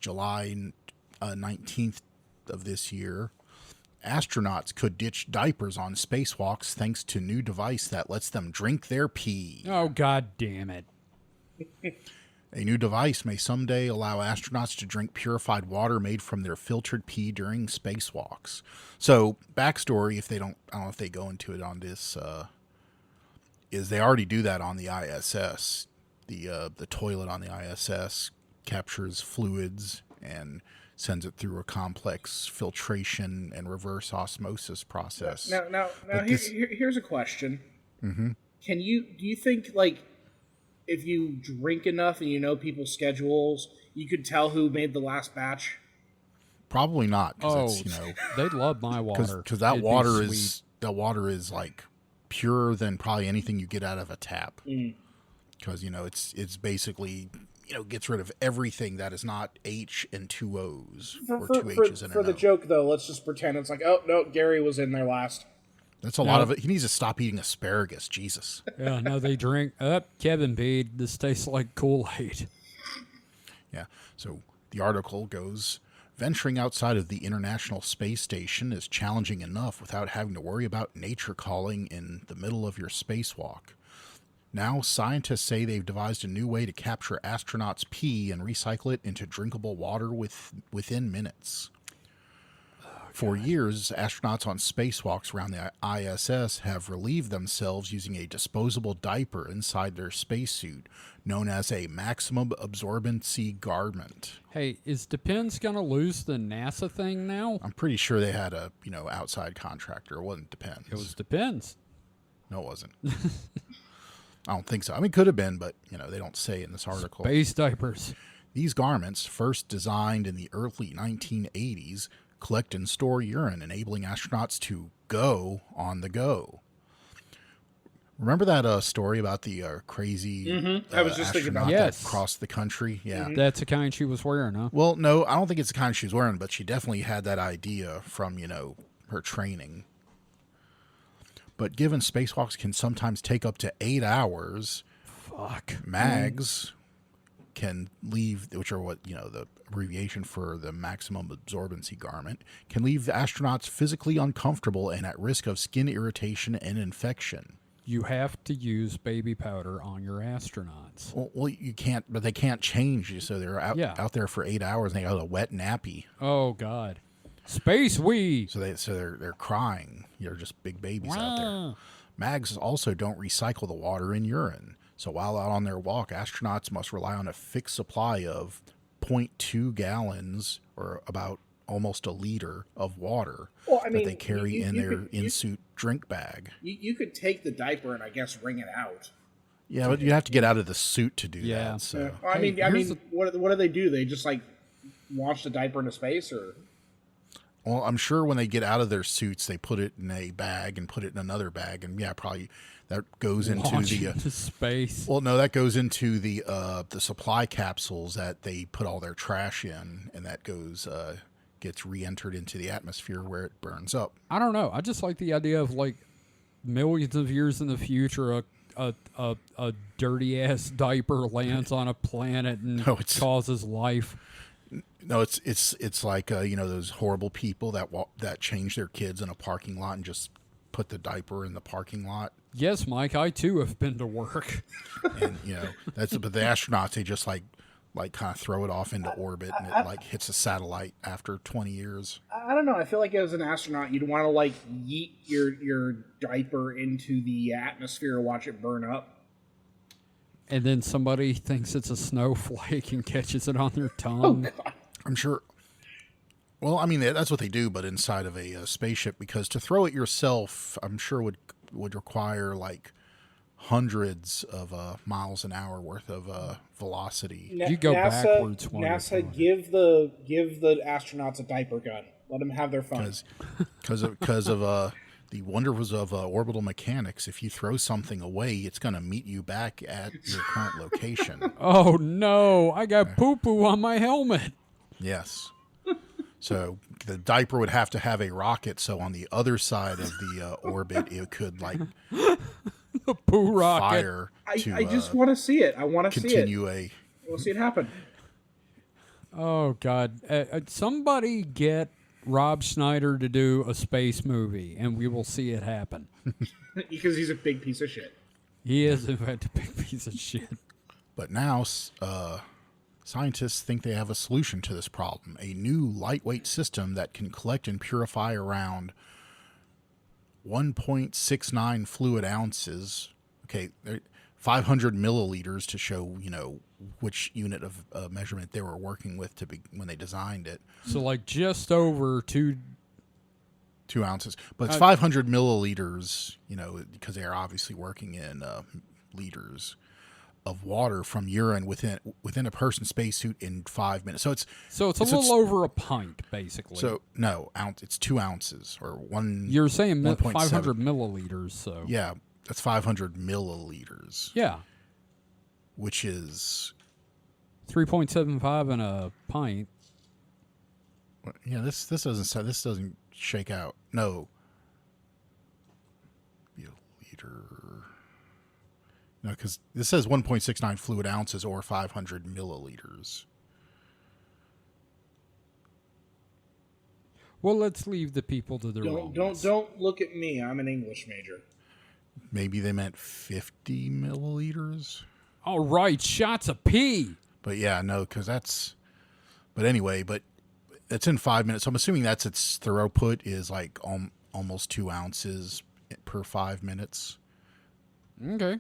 S3: July 19th of this year. Astronauts could ditch diapers on spacewalks thanks to new device that lets them drink their pee.
S1: Oh, God damn it.
S3: A new device may someday allow astronauts to drink purified water made from their filtered pee during spacewalks. So, backstory, I don't know if they go into it on this, is they already do that on the ISS. The toilet on the ISS captures fluids and sends it through a complex filtration and reverse osmosis process.
S2: Now here's a question.
S3: Mm-hmm.
S2: Do you think, like, if you drink enough and you know people's schedules, you could tell who made the last batch?
S3: Probably not.
S1: Oh,
S3: it's,
S1: they'd love my water.
S3: Because that
S1: It'd be
S3: water
S1: sweet.
S3: is like purer than probably anything you get out of a tap. Because it's basically gets rid of everything that is not H and two O's or two H's and
S2: for
S3: an
S2: the
S3: O.
S2: joke, though, let's just pretend it's like, oh no, Gary was in there last.
S3: That's a lot of it. He needs to stop eating asparagus. Jesus.
S1: Yeah, no, they drink. Kevin Bede, this tastes like Kool-Aid.
S3: Yeah. So the article goes, venturing outside of the International Space Station is challenging enough without having to worry about nature calling in the middle of your spacewalk. Now, scientists say they've devised a new way to capture astronauts' pee and recycle it into drinkable water within minutes. For years, astronauts on spacewalks around the ISS have relieved themselves using a disposable diaper inside their spacesuit, known as a maximum absorbency garment.
S1: Hey, is Depends going to lose the NASA thing now?
S3: I'm pretty sure they had a outside contractor. It wasn't Depends.
S1: It was Depends.
S3: No, it wasn't. I don't think so. I mean, it could have been, but they don't say in this article.
S1: Space diapers.
S3: These garments, first designed in the early 1980s, collect and store urine, enabling astronauts to go on the go. Remember that story about the crazy
S2: I was just thinking about
S3: astronaut
S1: that.
S3: that crossed the country? Yeah.
S1: That's the kind she was wearing, huh?
S3: Well, no, I don't think it's the kind she was wearing, but she definitely had that idea from, her training. But given spacewalks can sometimes take up to 8 hours, MAGs can leave, which are what, the abbreviation for the maximum absorbency garment, can leave the astronauts physically uncomfortable and at risk of skin irritation and infection.
S1: You have to use baby powder on your astronauts.
S3: Well, you can't, but they can't change you, so they're out there for 8 hours and they got a wet nappy.
S1: Oh, God. Space wee.
S3: So they're crying. They're just big babies out there. MAGs also don't recycle the water in urine. So while out on their walk, astronauts must rely on a fixed supply of 0.2 gallons, or about almost a liter, of water that they carry in their in-suit drink bag.
S2: You could take the diaper and I guess wring it out.
S3: Yeah, but you have to get out of the suit to do that. So.
S2: Yeah. Well, I mean, what do they do? They just like launch the diaper into space, or?
S3: Well, I'm sure when they get out of their suits, they put it in a bag and put it in another bag, and probably that goes into
S1: into space.
S3: Well, no, that goes into the supply capsules that they put all their trash in, and that gets re-entered into the atmosphere where it burns up.
S1: I don't know. I just like the idea of like millions of years in the future, a dirty ass diaper lands on a planet and causes life.
S3: No, it's like those horrible people that change their kids in a parking lot and just put the diaper in the parking lot.
S1: Yes, Mike, I too have been to work.
S3: And but the astronauts, they just like like kind of throw it off into orbit and it like hits a satellite after 20 years.
S2: I don't know. I feel like as an astronaut, you'd want to like yeet your diaper into the atmosphere, watch it burn up.
S1: And then somebody thinks it's a snowflake and catches it on their tongue.
S2: Oh, God.
S3: I'm sure. Well, I mean, that's what they do, but inside of a spaceship, because to throw it yourself, I'm sure would require like hundreds of miles an hour worth of velocity.
S1: You go backwards.
S2: NASA, give the astronauts a diaper gun. Let them have their fun.
S3: Because of the wonders of orbital mechanics. If you throw something away, it's going to meet you back at your current location.
S1: Oh no! I got poo-poo on my helmet.
S3: Yes. So the diaper would have to have a rocket, so on the other side of the orbit, it could like
S1: The poo rocket.
S3: fire.
S2: I just want to see it. I want to see it.
S3: Continue
S2: We'll see it happen.
S1: Oh God! Somebody get Rob Schneider to do a space movie, and we will see it happen.
S2: Because he's a big piece of shit.
S1: He is, in fact, a big piece of shit.
S3: But now, scientists think they have a solution to this problem. A new lightweight system that can collect and purify around 1.69 fluid ounces. Okay, 500 milliliters to show, which unit of measurement they were working with when they designed it.
S1: So, like, just over 2
S3: ounces. But it's 500 milliliters, because they are obviously working in liters of water from urine within a person's spacesuit in 5 minutes. So it's
S1: a little over a pint, basically.
S3: So no it's 2 ounces or one.
S1: You're saying
S3: 1.7.
S1: 500 milliliters, so
S3: Yeah, that's 500 milliliters.
S1: yeah,
S3: which is
S1: 3.75 in a pint.
S3: Yeah, this doesn't shake out. No. Be a liter. No, because this says 1.69 fluid ounces or 500 milliliters.
S1: Well, let's leave the people to their own.
S2: Don't look at me. I'm an English major.
S3: Maybe they meant 50 milliliters.
S1: All right, shots of pee.
S3: But yeah, no, because that's. But anyway, it's in 5 minutes. So I'm assuming that's its throughput is like almost 2 ounces per 5 minutes.
S1: Okay.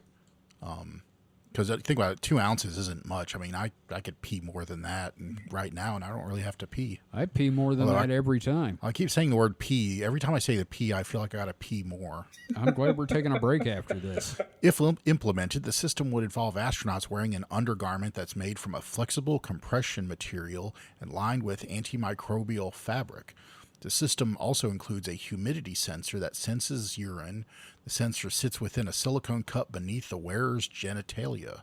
S3: Because think about it, 2 ounces isn't much. I mean, I could pee more than that right now, and I don't really have to pee.
S1: I pee more than that every time.
S3: I keep saying the word pee. Every time I say the pee, I feel like I got to pee more.
S1: I'm glad we're taking a break after this.
S3: If implemented, the system would involve astronauts wearing an undergarment that's made from a flexible compression material and lined with antimicrobial fabric. The system also includes a humidity sensor that senses urine. The sensor sits within a silicone cup beneath the wearer's genitalia.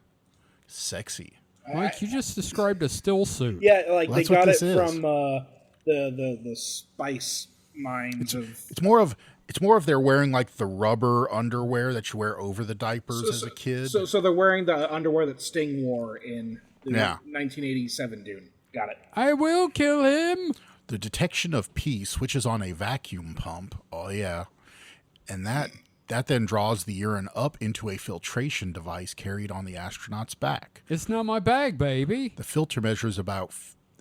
S3: Sexy.
S1: Mike, you just described a still suit.
S2: Yeah, like
S3: Well,
S2: they
S3: that's what
S2: got it
S3: this is.
S2: from the spice mines of.
S3: It's more of they're wearing like the rubber underwear that you wear over the diapers as a kid.
S2: So they're wearing the underwear that Sting wore in the
S3: Yeah.
S2: 1987 Dune. Got it.
S1: I will kill him.
S3: The detection of pee switches on a vacuum pump. Oh yeah, and that then draws the urine up into a filtration device carried on the astronaut's back.
S1: It's not my bag, baby.
S3: The filter measures about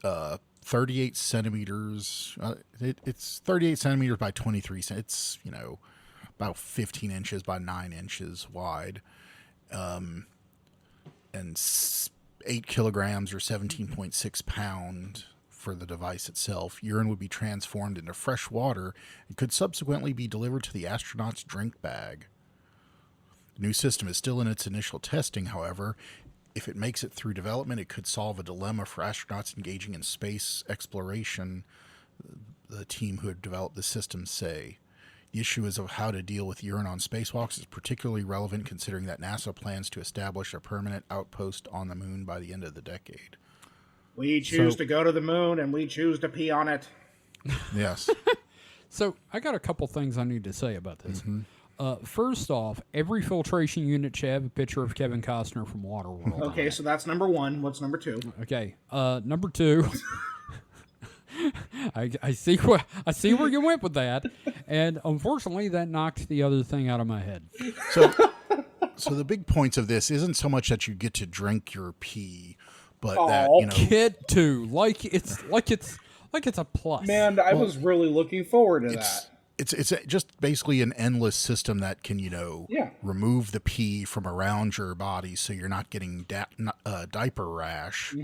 S3: 38 centimeters. It's 38 centimeters by 23 centimeters. It's about 15 inches by 9 inches wide, and 8 kilograms or 17.6 pounds. For the device itself. Urine would be transformed into fresh water and could subsequently be delivered to the astronaut's drink bag. The new system is still in its initial testing, however. If it makes it through development, it could solve a dilemma for astronauts engaging in space exploration, the team who had developed the system say. The issue is of how to deal with urine on spacewalks is particularly relevant considering that NASA plans to establish a permanent outpost on the moon by the end of the decade.
S2: We choose to go to the moon, and we choose to pee on it.
S3: Yes.
S1: So I got a couple things I need to say about this.
S3: Mm-hmm.
S1: First off, every filtration unit should have a picture of Kevin Costner from Waterworld.
S2: Okay, so that's number one. What's number two?
S1: Okay, number two. I see where you went with that, and unfortunately, that knocked the other thing out of my head.
S3: So the big points of this isn't so much that you get to drink your pee, but
S2: Aw.
S3: that you know,
S1: Get to like it's a plus.
S2: Man, I was really looking forward to that.
S3: it's just basically an endless system that can
S2: Yeah.
S3: remove the pee from around your body, so you're not getting diaper rash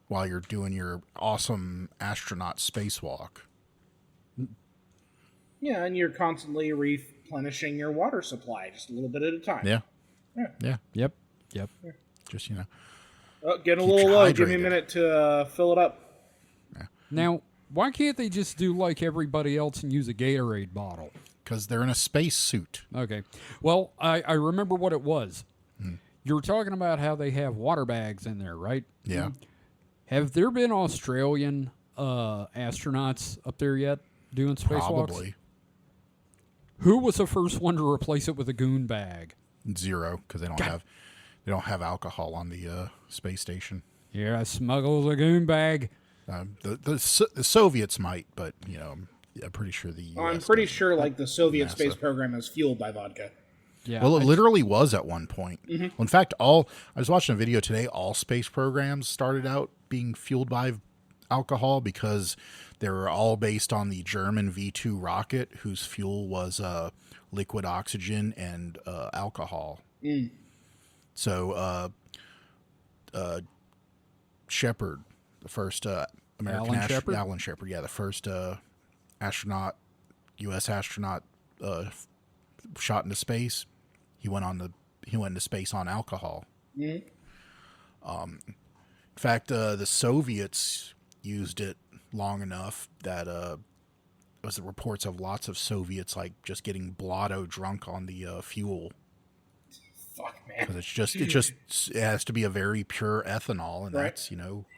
S3: while you're doing your awesome astronaut spacewalk.
S2: Yeah, and you're constantly replenishing your water supply just a little bit at a time.
S3: Yeah.
S1: Yep.
S3: Just
S2: Oh, getting a
S3: Keeps
S2: little
S3: you
S2: low. Give me a
S3: hydrated.
S2: minute to fill it up.
S1: Now, why can't they just do like everybody else and use a Gatorade bottle?
S3: because they're in a space suit.
S1: Okay. Well, I remember what it was. You were talking about how they have water bags in there, right?
S3: Yeah.
S1: Have there been Australian astronauts up there yet doing spacewalks?
S3: Probably
S1: Who was the first one to replace it with a goon bag?
S3: 0 because they don't have alcohol on the space station.
S1: Yeah, smuggles a goon bag.
S3: The Soviets might, but I'm pretty sure the US
S2: I'm pretty
S3: doesn't.
S2: sure like the Soviet
S3: NASA.
S2: space program is fueled by vodka.
S1: Yeah.
S3: Well, it literally was at one point. Well, in fact, I was watching a video today. All space programs started out being fueled by alcohol because they were all based on the German V2 rocket, whose fuel was liquid oxygen and alcohol. So, Shepard, the first American
S1: Alan Shepard?
S3: Alan Shepard, yeah, the first astronaut, U.S. astronaut shot into space. He went into space on alcohol. In fact, the Soviets used it long enough that was the reports of lots of Soviets like just getting blotto drunk on the fuel.
S2: Fuck, man.
S3: Because it has to be a very pure ethanol, and
S2: Right.
S3: that's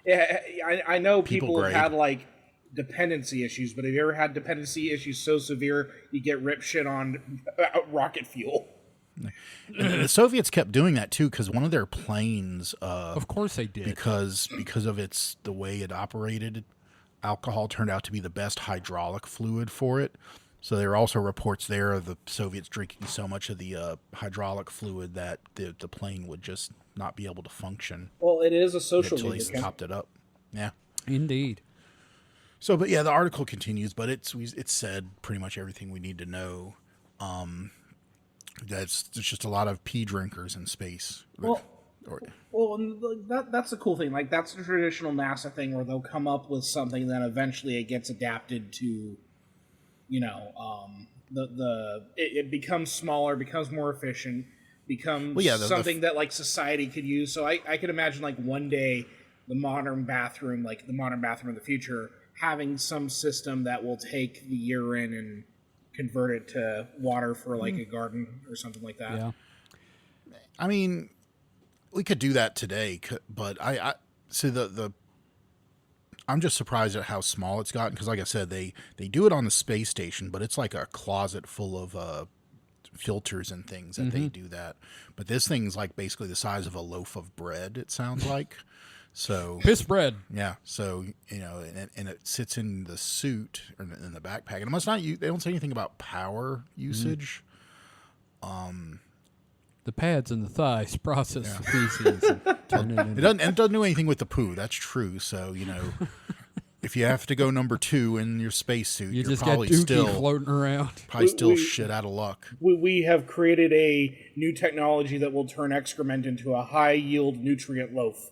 S2: Yeah, I know
S3: People
S2: people have
S3: grade.
S2: had like dependency issues, but have you ever had dependency issues so severe you get rip shit on rocket fuel?
S3: and the Soviets kept doing that too because one of their planes,
S1: of course they did.
S3: because of the way it operated, alcohol turned out to be the best hydraulic fluid for it. So there are also reports there of the Soviets drinking so much of the hydraulic fluid that the plane would just not be able to function
S2: Well, it is a social
S3: until they
S2: lubricant.
S3: topped it up. Yeah.
S1: Indeed.
S3: So, but yeah, the article continues, but it's said pretty much everything we need to know. There's just a lot of pee drinkers in space.
S2: Well, and that's the cool thing. Like that's the traditional NASA thing where they'll come up with something, then eventually it gets adapted to, it becomes smaller, becomes more efficient, becomes something that like society could use. So I could imagine like one day the modern bathroom, like the modern bathroom of the future, having some system that will take the urine and convert it to water for like a garden or something like that.
S1: Yeah.
S3: I mean, we could do that today, but I see I'm just surprised at how small it's gotten because, like I said, they do it on the space station, but it's like a closet full of filters and things that they do that. But this thing's like basically the size of a loaf of bread. It sounds like. So
S1: Piss bread.
S3: yeah, so and it sits in the suit or in the backpack, and it must not. They don't say anything about power usage.
S1: The pads in the thighs process the feces and turn it into...
S3: It doesn't do anything with the poo. That's true. So if you have to go number 2 in your spacesuit,
S1: You
S3: you're
S1: just got
S3: probably
S1: dookie floating around.
S3: still shit out of luck.
S2: We have created a new technology that will turn excrement into a high yield nutrient loaf.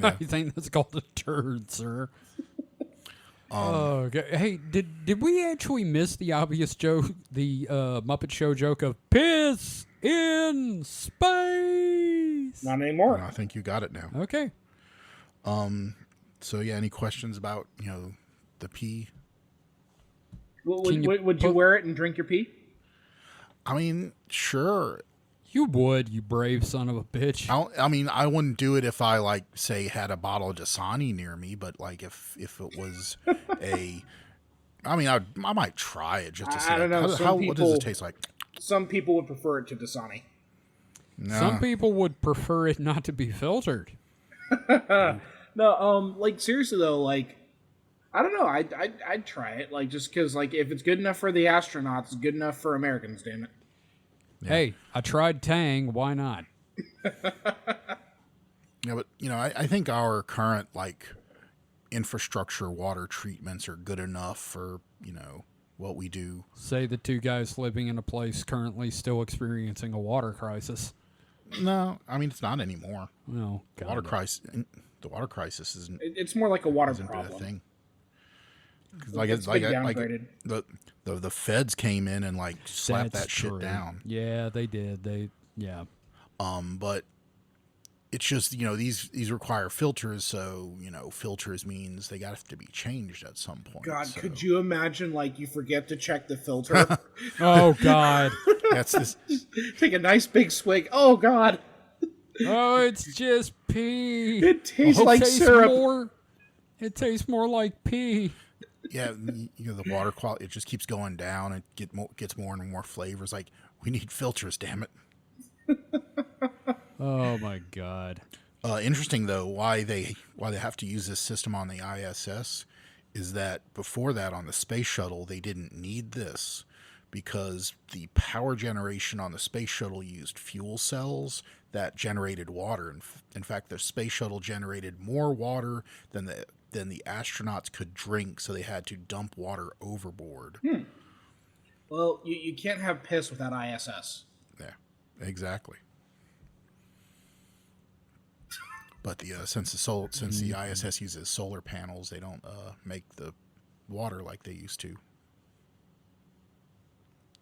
S1: I think that's called a turd, sir. Okay. Hey, did we actually miss the obvious joke, the Muppet Show joke of piss in space?
S2: Not anymore.
S3: I think you got it now.
S1: Okay.
S3: So yeah, any questions about the pee?
S1: Can you
S2: Would you wear it and drink your pee?
S3: I mean, sure.
S1: You would, you brave son of a bitch.
S3: I wouldn't do it if I like say had a bottle of Dasani near me, but like if it was I might try it just to see.
S2: I don't know.
S3: What does it taste like?
S2: Some people would prefer it to Dasani.
S3: No.
S1: Some people would prefer it not to be filtered.
S2: No, like seriously though, like I don't know. I'd try it, like just because, like if it's good enough for the astronauts, it's good enough for Americans. Damn it.
S1: Yeah. Hey, I tried Tang. Why not?
S3: Yeah, but I think our current infrastructure water treatments are good enough for what we do.
S1: Say the two guys living in a place currently still experiencing a water crisis.
S3: No, I mean it's not anymore.
S1: No,
S3: The water crisis isn't
S2: It's more like a water
S3: been a
S2: problem.
S3: thing. 'Cause
S2: It's been downgraded.
S3: the feds came in and slapped
S1: That's
S3: that shit
S1: true.
S3: down.
S1: Yeah, they did. Yeah.
S3: But it's just these require filters, so filters means they got to be changed at some point.
S2: God,
S3: so.
S2: could you imagine you forget to check the filter?
S1: Oh God.
S3: That's this.
S2: Take a nice big swig. Oh God,
S1: Oh, it's just pee.
S2: it tastes like syrup.
S1: It tastes more like pee.
S3: Yeah, the water quality, it just keeps going down. It gets more and more flavors. We need filters, damn it.
S1: Oh my God.
S3: Interesting though, why they have to use this system on the ISS is that before that on the space shuttle they didn't need this because the power generation on the space shuttle used fuel cells that generated water. In fact, the space shuttle generated more water than the astronauts could drink, so they had to dump water overboard.
S2: Well, you can't have piss without ISS.
S3: Yeah, exactly. But since the ISS uses solar panels, they don't make the water like they used to.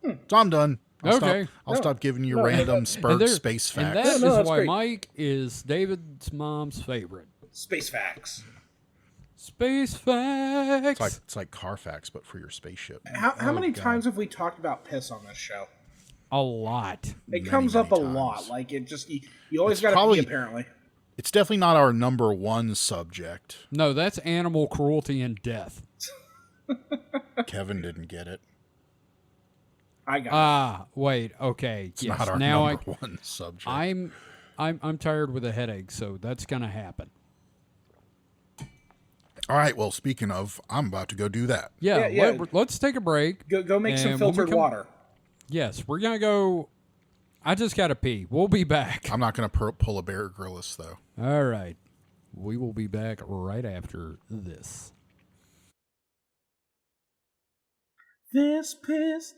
S3: So I'm done. I'll stop giving you random space facts.
S1: And that is
S2: that's
S1: why
S2: great.
S1: Mike is David's mom's favorite.
S2: Space facts.
S1: Space facts.
S3: It's like Carfax, but for your spaceship.
S2: How many times have we talked about piss on this show?
S1: A lot.
S2: It comes up a
S3: times.
S2: lot. It just you always got to pee apparently.
S3: It's definitely not our number one subject.
S1: No, that's animal cruelty and death.
S3: Kevin didn't get it.
S2: I got it.
S1: Wait. Okay.
S3: It's
S1: yes.
S3: not our
S1: Now
S3: number one subject.
S1: I'm tired with a headache, so that's gonna happen.
S3: All right. Well, speaking of, I'm about to go do that.
S1: Yeah. Let's take a break.
S2: Go make some
S1: and when we
S2: filtered water.
S1: Yes, we're gonna go. I just gotta pee. We'll be back.
S3: I'm not going to pull a Bear Grylls, though.
S1: All right. We will be back right after this.
S2: This piss.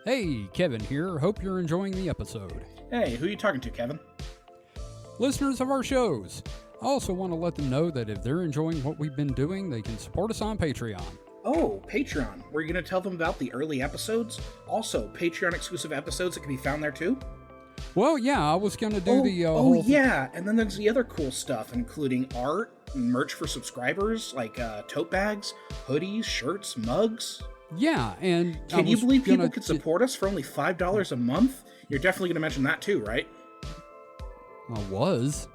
S1: Hey, Kevin here. Hope you're enjoying the episode.
S2: Hey, who are you talking to, Kevin?
S1: Listeners of our shows, I also want to let them know that if they're enjoying what we've been doing, they can support us on Patreon.
S2: Oh, Patreon. Were you going to tell them about the early episodes? Also, Patreon exclusive episodes that can be found there too?
S1: Well, yeah, I was going to do the whole...
S2: yeah, and then there's the other cool stuff, including art, merch for subscribers, like tote bags, hoodies, shirts, mugs.
S1: Yeah, and...
S2: Can you believe people could support us for only $5 a month? You're definitely going to mention that too, right?
S1: I was.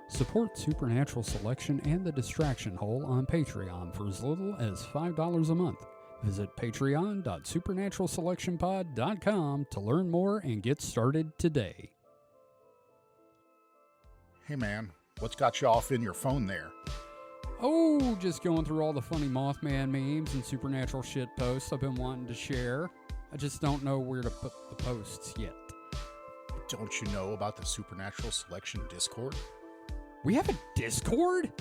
S1: Support Supernatural Selection and The Distraction Hole on Patreon for as little as $5 a month. Visit patreon.supernaturalselectionpod.com to learn more and get started today.
S3: Hey, man, what's got you off in your phone there?
S1: Oh, just going through all the funny Mothman memes and supernatural shit posts I've been wanting to share. I just don't know where to put the posts yet.
S3: Don't you know about the Supernatural Selection Discord?
S1: We have a Discord?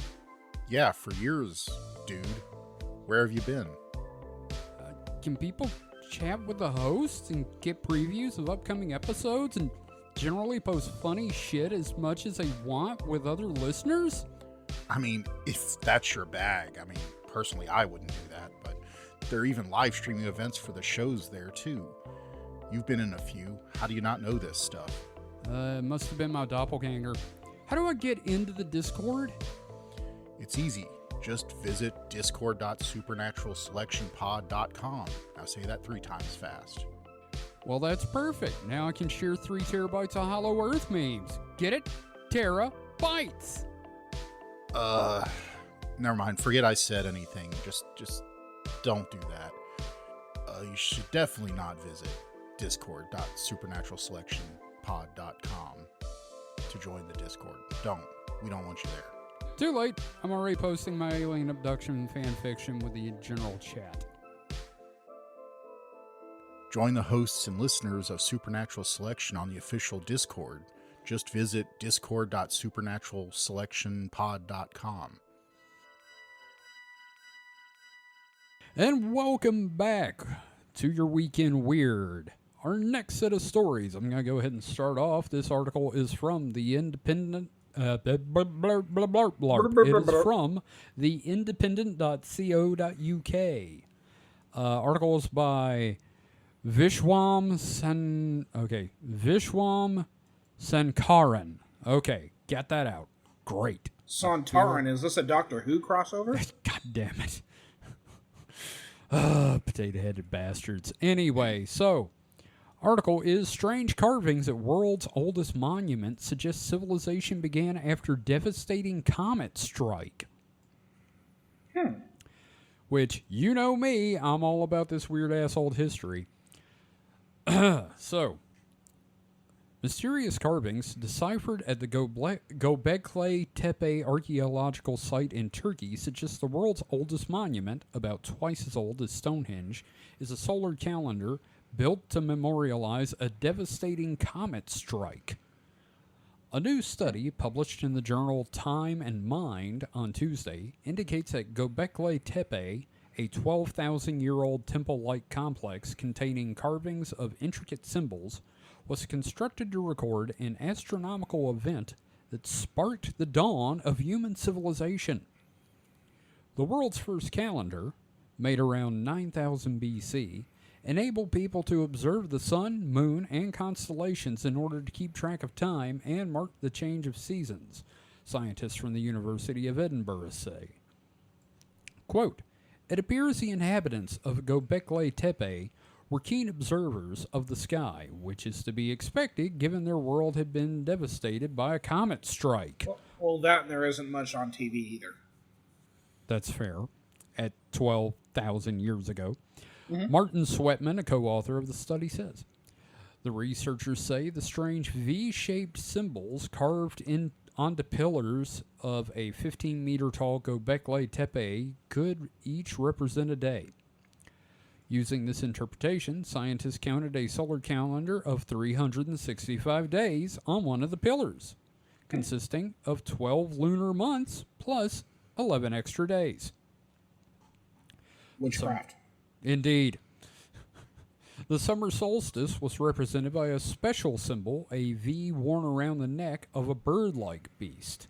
S3: Yeah, for years, dude. Where have you been?
S1: Can people chat with the hosts and get previews of upcoming episodes and generally post funny shit as much as they want with other listeners?
S3: I mean, if that's your bag. I mean, personally, I wouldn't do that, but there are even live streaming events for the shows there, too. You've been in a few. How do you not know this stuff?
S1: It must have been my doppelganger. How do I get into the Discord?
S3: It's easy. Just visit discord.supernaturalselectionpod.com. Now say that 3 times fast.
S1: Well, that's perfect. Now I can share 3 terabytes of Hollow Earth memes. Get it? Terabytes.
S3: Never mind. Forget I said anything. Just don't do that. You should definitely not visit discord.supernaturalselectionpod.com to join the Discord. We don't want you there.
S1: Too late. I'm already posting my alien abduction fan fiction with the general chat.
S3: Join the hosts and listeners of Supernatural Selection on the official Discord. Just visit discord.supernaturalselectionpod.com.
S1: And welcome back to your Weekend Weird. Our next set of stories, I'm going to go ahead and start off. This article is from The Independent. It is from theindependent.co.uk. Articles by Vishwam Sankaran. Okay, get that out. Great.
S2: Santaran, is this a Doctor Who crossover?
S1: God damn it. Potato-headed bastards. Anyway, so, article is strange carvings at world's oldest monument suggest civilization began after devastating comet strike. Which, you know me, I'm all about this weird-ass old history. So, mysterious carvings deciphered at the Göbekli Tepe archaeological site in Turkey suggest the world's oldest monument, about twice as old as Stonehenge, is a solar calendar built to memorialize a devastating comet strike. A new study published in the journal Time and Mind on Tuesday indicates that Göbekli Tepe, a 12,000-year-old temple-like complex containing carvings of intricate symbols, was constructed to record an astronomical event that sparked the dawn of human civilization. The world's first calendar, made around 9000 BC, enabled people to observe the sun, moon, and constellations in order to keep track of time and mark the change of seasons, scientists from the University of Edinburgh say. Quote, "It appears the inhabitants of Göbekli Tepe were keen observers of the sky, which is to be expected given their world had been devastated by a comet strike."
S2: Well, that and there isn't much on TV either.
S1: That's fair. At 12,000 years ago. Martin Sweatman, a co-author of the study, says, the researchers say the strange V-shaped symbols carved onto pillars of a 15-meter-tall Göbekli Tepe could each represent a day. Using this interpretation, scientists counted a solar calendar of 365 days on one of the pillars, consisting of 12 lunar months plus 11 extra days.
S2: Witchcraft.
S1: Indeed. The summer solstice was represented by a special symbol, a V worn around the neck of a bird-like beast.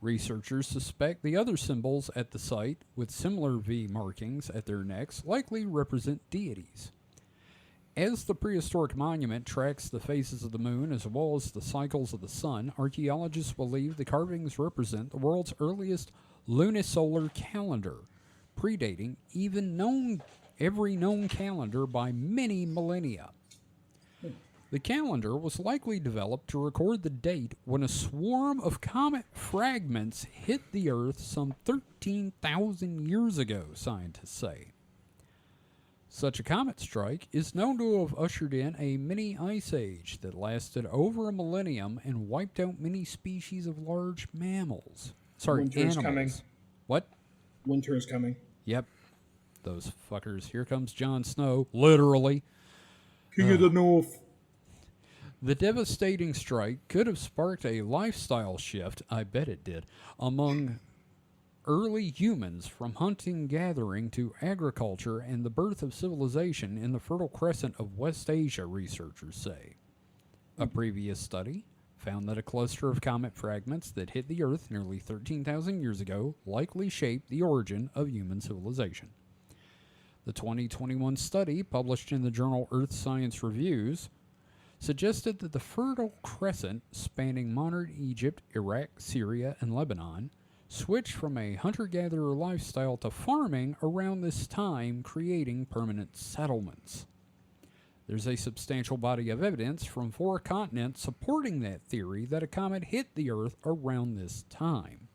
S1: Researchers suspect the other symbols at the site, with similar V markings at their necks, likely represent deities. As the prehistoric monument tracks the phases of the moon as well as the cycles of the sun, archaeologists believe the carvings represent the world's earliest lunisolar calendar, predating every known calendar by many millennia. The calendar was likely developed to record the date when a swarm of comet fragments hit the Earth some 13,000 years ago, scientists say. Such a comet strike is known to have ushered in a mini ice age that lasted over a millennium and wiped out many species of large mammals.
S2: Winter
S1: animals.
S2: is coming.
S1: What?
S2: Winter is coming.
S1: Yep. Those fuckers. Here comes Jon Snow. Literally.
S2: King of the North.
S1: The devastating strike could have sparked a lifestyle shift, I bet it did, among early humans from hunting-gathering to agriculture and the birth of civilization in the Fertile Crescent of West Asia, researchers say. A previous study found that a cluster of comet fragments that hit the Earth nearly 13,000 years ago likely shaped the origin of human civilization. The 2021 study, published in the journal Earth Science Reviews, suggested that the Fertile Crescent, spanning modern Egypt, Iraq, Syria, and Lebanon, switched from a hunter-gatherer lifestyle to farming around this time, creating permanent settlements. There's a substantial body of evidence from 4 continents supporting that theory that a comet hit the Earth around this time.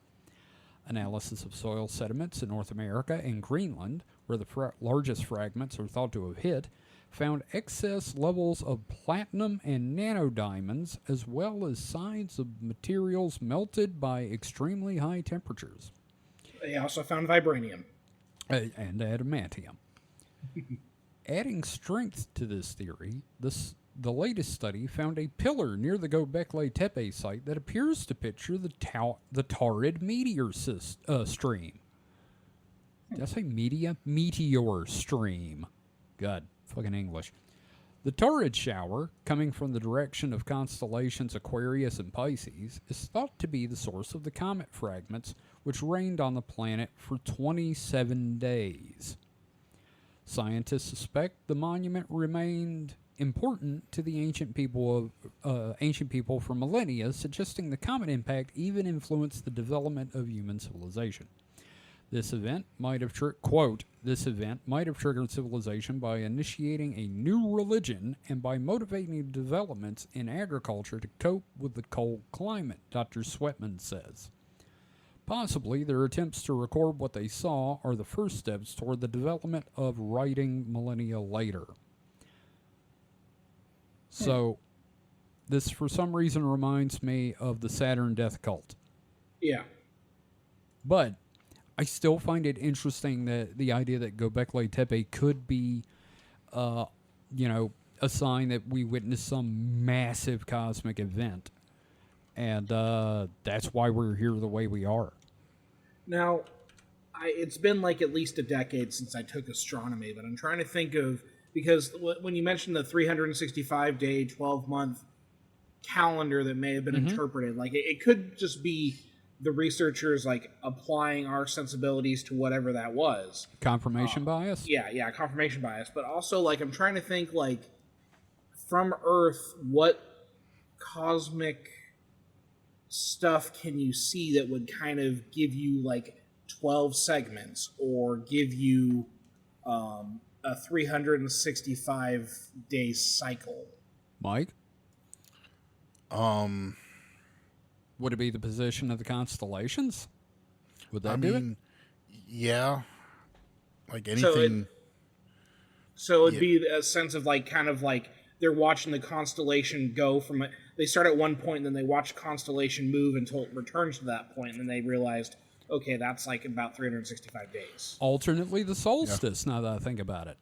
S1: Analysis of soil sediments in North America and Greenland, where the largest fragments are thought to have hit, found excess levels of platinum and nanodiamonds, as well as signs of materials melted by extremely high temperatures.
S2: They also found vibranium.
S1: And adamantium. Adding strength to this theory, the latest study found a pillar near the Göbekli Tepe site that appears to picture the Taurid stream. Did I say meteor stream. God, fucking English. The Taurid shower, coming from the direction of constellations Aquarius and Pisces, is thought to be the source of the comet fragments which rained on the planet for 27 days. Scientists suspect the monument remained important to the ancient people for millennia, suggesting the comet impact even influenced the development of human civilization. This event might have triggered civilization by initiating a new religion and by motivating developments in agriculture to cope with the cold climate, Dr. Sweatman says. Possibly their attempts to record what they saw are the first steps toward the development of writing millennia later. So, this for some reason reminds me of the Saturn death cult.
S2: Yeah.
S1: But I still find it interesting that the idea that Göbekli Tepe could be, a sign that we witnessed some massive cosmic event. And that's why we're here the way we are.
S2: Now, it's been like at least a decade since I took astronomy, but I'm trying to think of, because when you mentioned the 365-day, 12-month calendar that may have been interpreted, like it could just be the researchers like applying our sensibilities to whatever that was.
S1: Confirmation bias?
S2: Yeah, confirmation bias. But also, like, I'm trying to think, like, from Earth, what cosmic stuff can you see that would kind of give you, like, 12 segments or give you a 365-day cycle?
S1: Mike? Would it be the position of the constellations? Would that do it?
S3: Yeah. Like anything.
S2: So it'd be a sense of like, kind of like they're watching the constellation go from it. They start at one point and then they watch constellation move until it returns to that point. And then they realized, okay, that's like about 365 days.
S1: Alternately, the solstice, now that I think about it.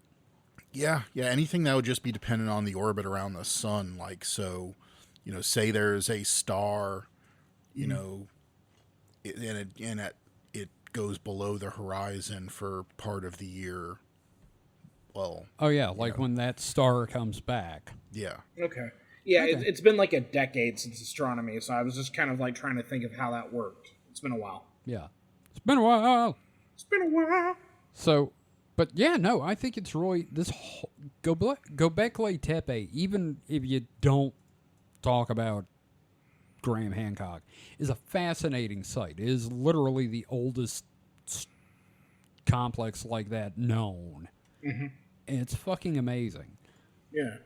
S3: Yeah. Anything that would just be dependent on the orbit around the sun. Like, so, say there's a star, it goes below the horizon for part of the year. Well,
S1: when that star comes back.
S3: Yeah.
S2: Okay. Yeah, okay. It's been like a decade since astronomy, so I was just kind of like trying to think of how that worked. It's been a while.
S1: Yeah. It's been a while. So, but yeah, no, I think it's really this whole Göbekli Tepe, even if you don't talk about Graham Hancock, is a fascinating site. It is literally the oldest complex like that known. Mm-hmm. And it's fucking amazing.
S2: Yeah.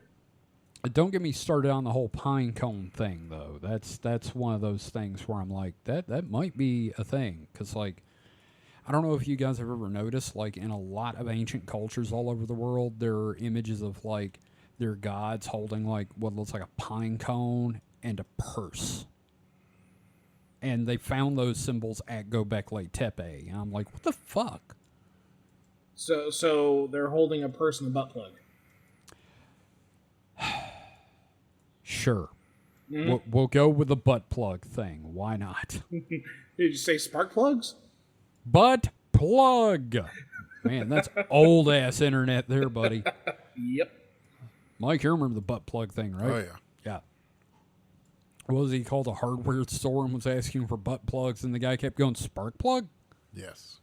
S1: Don't get me started on the whole pine cone thing, though. That's one of those things where I'm like, that might be a thing. Because, like, I don't know if you guys have ever noticed, like, in a lot of ancient cultures all over the world, there are images of, like, their gods holding, like, what looks like a pine cone and a purse. And they found those symbols at Göbekli Tepe. And I'm like, what the fuck?
S2: So they're holding a purse and a butt plug.
S1: Sure. Mm-hmm. We'll go with the butt plug thing. Why not?
S2: Did you say spark plugs?
S1: Butt plug. Man, that's old-ass internet there, buddy.
S2: Yep.
S1: Mike, you remember the butt plug thing, right?
S3: Oh, yeah.
S1: Yeah. What was he called? A hardware store and was asking for butt plugs, and the guy kept going, spark plug?
S3: Yes.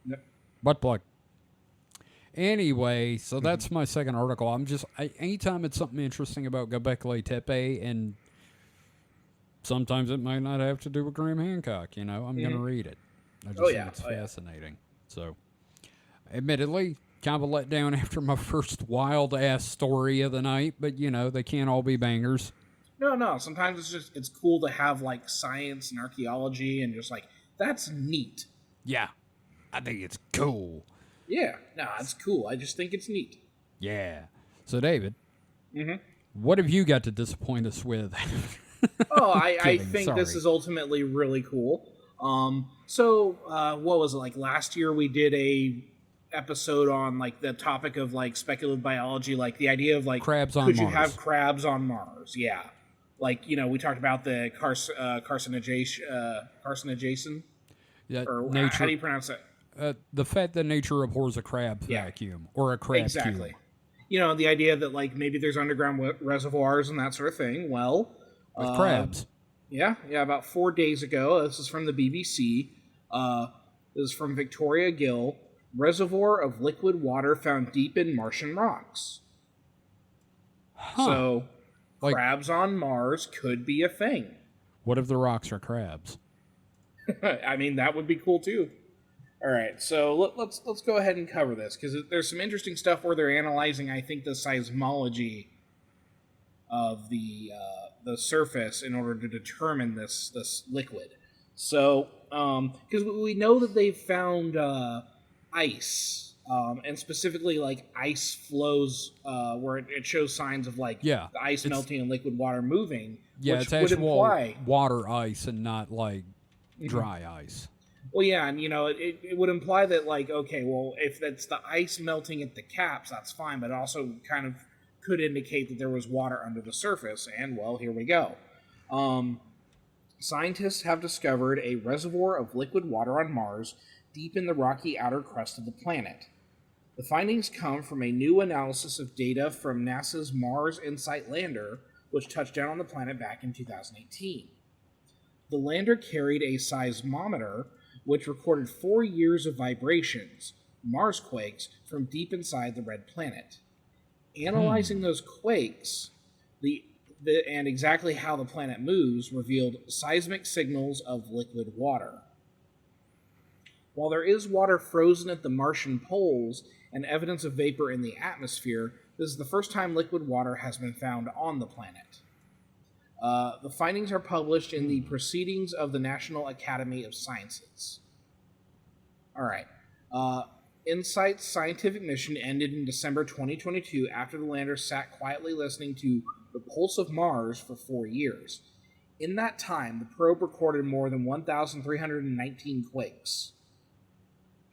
S2: Yep.
S1: Butt plug. Anyway, so that's my second article. Anytime it's something interesting about Göbekli Tepe, and sometimes it might not have to do with Graham Hancock, I'm going to read it. I just think it's fascinating. So, admittedly, kind of a letdown after my first wild-ass story of the night, but, they can't all be bangers.
S2: No. Sometimes it's cool to have, like, science and archaeology and just, like, that's neat.
S1: Yeah. I think it's cool.
S2: Yeah. No, it's cool. I just think it's neat.
S1: Yeah. So, David, what have you got to disappoint us with?
S2: I think this is ultimately really cool. What was it, like last year we did a episode on like the topic of like speculative biology, like the idea of like
S1: Crabs on
S2: could you
S1: Mars.
S2: have crabs on Mars? Yeah, like we talked about the carcinogen.
S1: That
S2: Or
S1: nature,
S2: how do you pronounce it?
S1: the fact that nature abhors a crab vacuum or a crab
S2: Exactly.
S1: cube.
S2: The idea that like maybe there's underground reservoirs and that sort of thing. Well,
S1: With crabs.
S2: Yeah. About 4 days ago, this is from the BBC. This is from Victoria Gill. Reservoir of liquid water found deep in Martian rocks.
S1: Huh.
S2: So,
S1: Like-
S2: crabs on Mars could be a thing.
S1: What if the rocks are crabs?
S2: I mean, that would be cool too. All right, so let's go ahead and cover this because there's some interesting stuff where they're analyzing, I think, the seismology of the surface in order to determine this liquid. So, because we know that they've found ice, and specifically like ice flows where it shows signs of like the ice melting and liquid water moving.
S1: Yeah,
S2: which
S1: it's
S2: would
S1: actual
S2: imply
S1: water ice and not like dry ice.
S2: Well, yeah, and it would imply that, like, okay, well, if that's the ice melting at the caps, that's fine, but it also kind of could indicate that there was water under the surface, and, well, here we go. Scientists have discovered a reservoir of liquid water on Mars deep in the rocky outer crust of the planet. The findings come from a new analysis of data from NASA's Mars InSight lander, which touched down on the planet back in 2018. The lander carried a seismometer which recorded 4 years of vibrations, Mars quakes, from deep inside the red planet. Analyzing those quakes, and exactly how the planet moves revealed seismic signals of liquid water. While there is water frozen at the Martian poles and evidence of vapor in the atmosphere, this is the first time liquid water has been found on the planet. The findings are published in the Proceedings of the National Academy of Sciences. All right. InSight's scientific mission ended in December 2022 after the lander sat quietly listening to the pulse of Mars for 4 years. In that time, the probe recorded more than 1,319 quakes.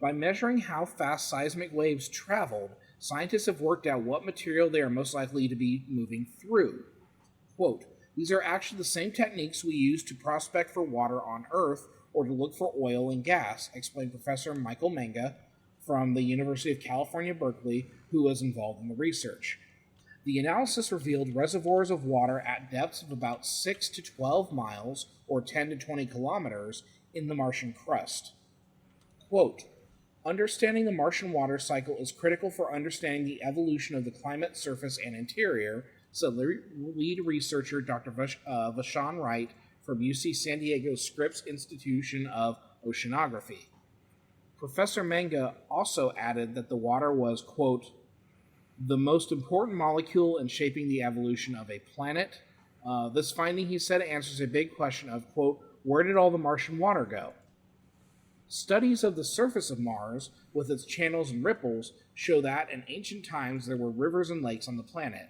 S2: By measuring how fast seismic waves traveled, scientists have worked out what material they are most likely to be moving through. Quote, "These are actually the same techniques we use to prospect for water on Earth or to look for oil and gas," explained Professor Michael Manga from the University of California, Berkeley, who was involved in the research. The analysis revealed reservoirs of water at depths of about 6 to 12 miles, or 10 to 20 kilometers, in the Martian crust. Quote, "Understanding the Martian water cycle is critical for understanding the evolution of the climate, surface, and interior," said lead researcher Dr. Vashon Wright from UC San Diego's Scripps Institution of Oceanography. Professor Manga also added that the water was, quote, "the most important molecule in shaping the evolution of a planet." This finding, he said, answers a big question of, quote, "where did all the Martian water go?" Studies of the surface of Mars, with its channels and ripples, show that in ancient times there were rivers and lakes on the planet,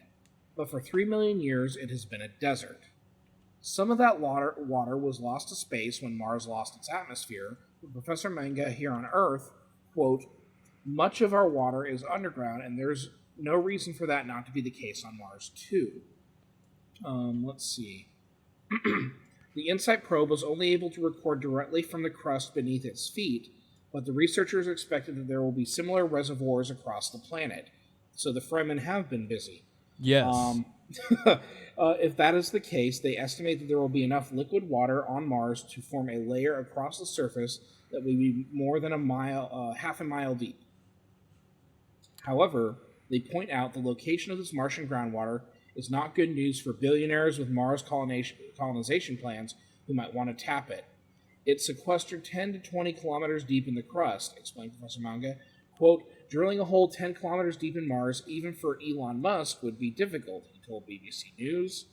S2: but for 3 million years it has been a desert. Some of that water was lost to space when Mars lost its atmosphere, but Professor Manga here on Earth, quote, "much of our water is underground, and there's no reason for that not to be the case on Mars too." Let's see. The InSight probe was only able to record directly from the crust beneath its feet, but the researchers expected that there will be similar reservoirs across the planet, so the Fremen have been busy.
S1: Yes.
S2: If that is the case, they estimate that there will be enough liquid water on Mars to form a layer across the surface that will be more than half a mile deep. However, they point out the location of this Martian groundwater is not good news for billionaires with Mars colonization plans who might want to tap it. It's sequestered 10 to 20 kilometers deep in the crust, explained Professor Manga. Quote, "Drilling a hole 10 kilometers deep in Mars, even for Elon Musk, would be difficult," he told BBC News.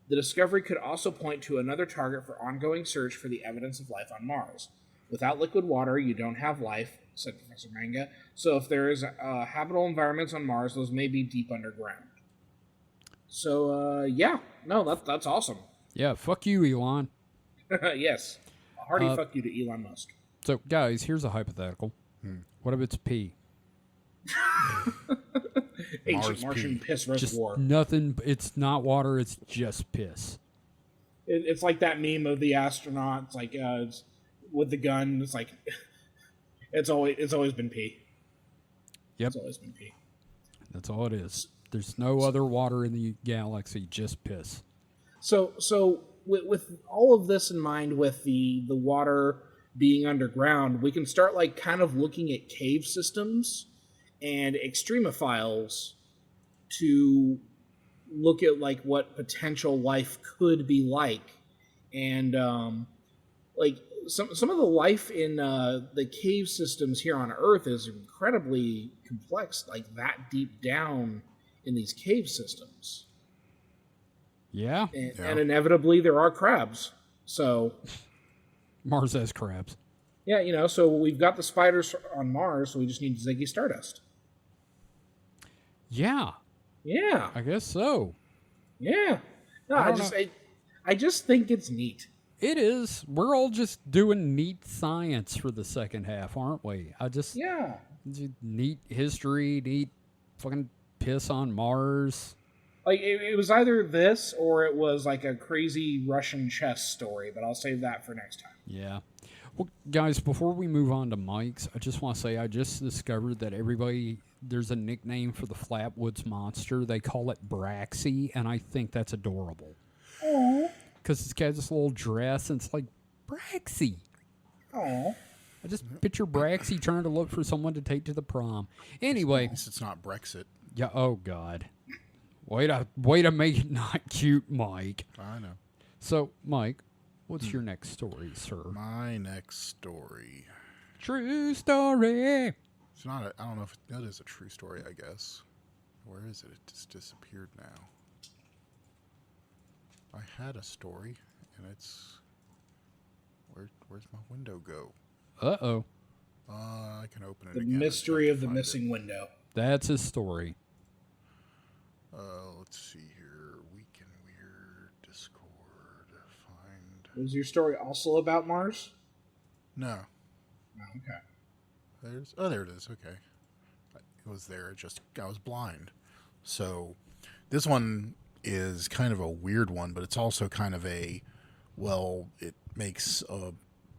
S2: The discovery could also point to another target for ongoing search for the evidence of life on Mars. "Without liquid water, you don't have life," said Professor Manga. "So if there is habitable environments on Mars, those may be deep underground." So, that's awesome.
S1: Yeah, fuck you, Elon.
S2: Yes. A hearty fuck you to Elon Musk.
S1: So, guys, here's a hypothetical. What if it's pee?
S2: Ancient Martian piss
S1: Just
S2: reservoir.
S1: nothing. It's not water. It's just piss.
S2: It's like that meme of the astronaut. It's like it's with the gun. It's like it's always been pee.
S1: Yep.
S2: It's always been pee.
S1: That's all it is. There's no other water in the galaxy, just piss.
S2: So with all of this in mind, with the water being underground, we can start like kind of looking at cave systems and extremophiles to look at like what potential life could be like, and like some of the life in the cave systems here on Earth is incredibly complex, like that deep down in these cave systems.
S1: Yeah.
S2: And inevitably there are crabs. So
S1: Mars has crabs.
S2: yeah, so we've got the spiders on Mars, so we just need Ziggy Stardust.
S1: Yeah.
S2: Yeah.
S1: I guess so.
S2: Yeah. No, I just think it's neat.
S1: It is. We're all just doing neat science for the second half, aren't we?
S2: Yeah.
S1: Neat history, neat fucking piss on Mars.
S2: Like, it was either this or it was like a crazy Russian chess story, but I'll save that for next time.
S1: Yeah. Well, guys, before we move on to Mike's, I just want to say I just discovered that there's a nickname for the Flatwoods Monster. They call it Braxy, and I think that's adorable.
S2: Aww.
S1: Because it's got this little dress, and it's like, Braxy.
S2: Aww.
S1: I just picture Braxy trying to look for someone to take to the prom. Anyway.
S3: At least it's not Brexit.
S1: Yeah, oh, God. Way to make it not cute, Mike.
S3: I know.
S1: So, Mike, what's your next story, sir?
S3: My next story.
S1: True story.
S3: It's not. I don't know if that is a true story. I guess. Where is it? It just disappeared now. I had a story, and it's. Where's my window go?
S1: Uh-oh.
S3: I can open it
S2: The
S3: again.
S2: mystery of the missing window.
S1: That's his story.
S3: Let's see here. Week in Weird Discord. Find.
S2: Was your story also about Mars?
S3: No.
S2: Oh, okay.
S3: There it is. Okay. It was there. I was blind. So this one is kind of a weird one, but it's also kind of it makes a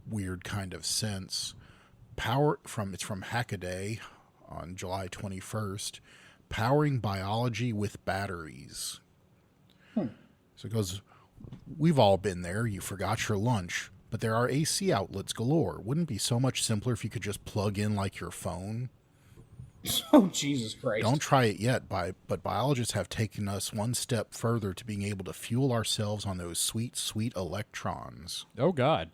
S3: weird kind of sense. It's from Hackaday on July 21st. Powering biology with batteries. So it goes, we've all been there. You forgot your lunch, but there are AC outlets galore. Wouldn't it be so much simpler if you could just plug in like your phone?
S2: Oh, Jesus Christ.
S3: Don't try it yet, but biologists have taken us one step further to being able to fuel ourselves on those sweet, sweet electrons.
S1: Oh, God.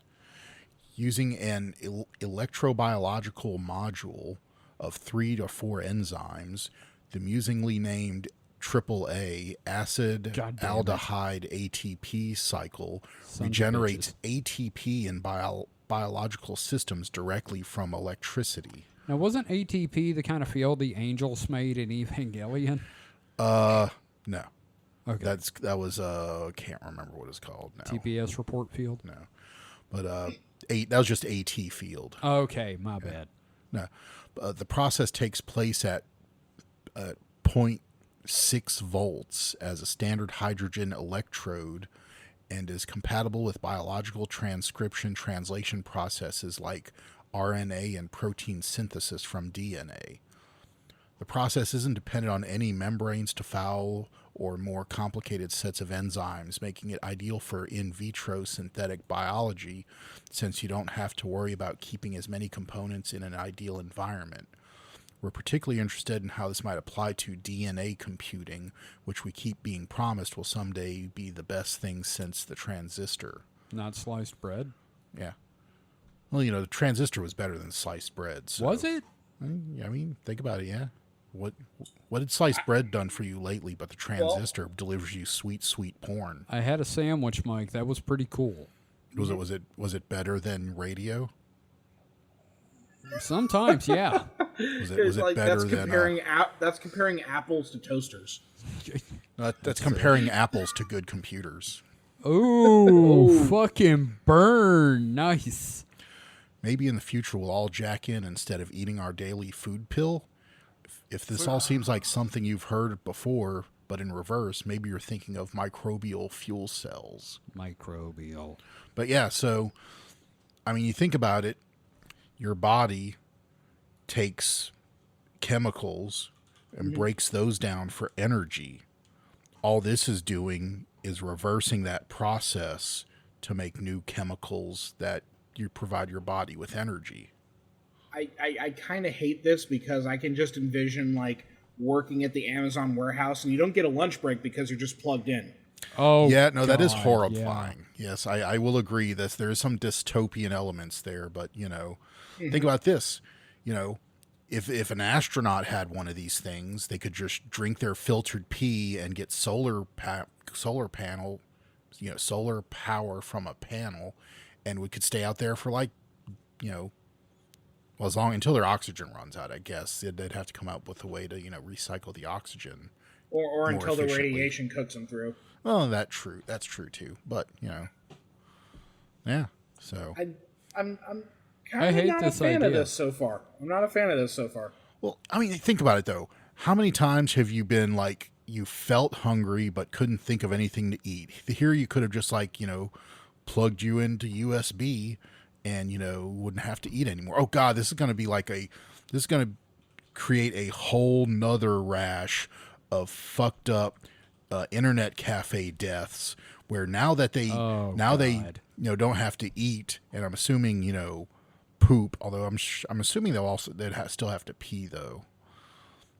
S3: Using an electrobiological module of 3 to 4 enzymes, the amusingly named AAA acid aldehyde ATP cycle regenerates ATP in biological systems directly from electricity.
S1: Now, wasn't ATP the kind of field the angels made in Evangelion?
S3: No.
S1: Okay.
S3: That was can't remember what it's called now.
S1: TPS report field?
S3: No. But that was just AT field.
S1: Okay, my bad.
S3: No. The process takes place at 0.6 volts as a standard hydrogen electrode and is compatible with biological transcription translation processes like RNA and protein synthesis from DNA. The process isn't dependent on any membranes to foul or more complicated sets of enzymes, making it ideal for in vitro synthetic biology since you don't have to worry about keeping as many components in an ideal environment. We're particularly interested in how this might apply to DNA computing, which we keep being promised will someday be the best thing since the transistor.
S1: Not sliced bread?
S3: Yeah. Well, the transistor was better than sliced bread. So,
S1: Was it?
S3: I mean, think about it, yeah. What had sliced bread done for you lately but the transistor delivers you sweet, sweet porn?
S1: I had a sandwich, Mike. That was pretty cool.
S3: Was it better than radio?
S1: Sometimes, yeah.
S3: Was it better than
S2: that's comparing apples to toasters.
S3: that's comparing apples to good computers.
S1: Oh, fucking burn. Nice.
S3: Maybe in the future we'll all jack in instead of eating our daily food pill. if this all seems like something you've heard before, but in reverse, maybe you're thinking of microbial fuel cells.
S1: Microbial.
S3: But yeah, so, I mean, you think about it, your body takes chemicals and breaks those down for energy. All this is doing is reversing that process to make new chemicals that you provide your body with energy.
S2: I kind of hate this because I can just envision like working at the Amazon warehouse and you don't get a lunch break because you're just plugged in.
S1: Oh,
S3: yeah, no, that is
S1: God,
S3: horrifying. Yeah. Yes, I will agree that there is some dystopian elements there, but, you know, think about this. You know, if an astronaut had one of these things, they could just drink their filtered pee and get solar panel, you know, solar power from a panel, and we could stay out there for like, you know, well, as long until their oxygen runs out, I guess they'd have to come up with a way to, you know, recycle the oxygen,
S2: or until the
S3: efficiently.
S2: radiation cooks them through.
S3: Well, that's true too. But, you know, yeah. So
S2: I'm
S1: I
S2: kind of
S1: hate
S2: not a
S1: this
S2: fan of
S1: idea.
S2: this so far. I'm not a fan of this so far.
S3: well, I mean, think about it though. How many times have you been like you felt hungry but couldn't think of anything to eat? Here you could have just like, you know, plugged you into USB and, you know, wouldn't have to eat anymore. Oh God, this is going to create a whole nother rash of fucked up internet cafe deaths where now they
S1: God.
S3: you know don't have to eat, and I'm assuming, you know, poop, although I'm assuming they'd still have to pee though.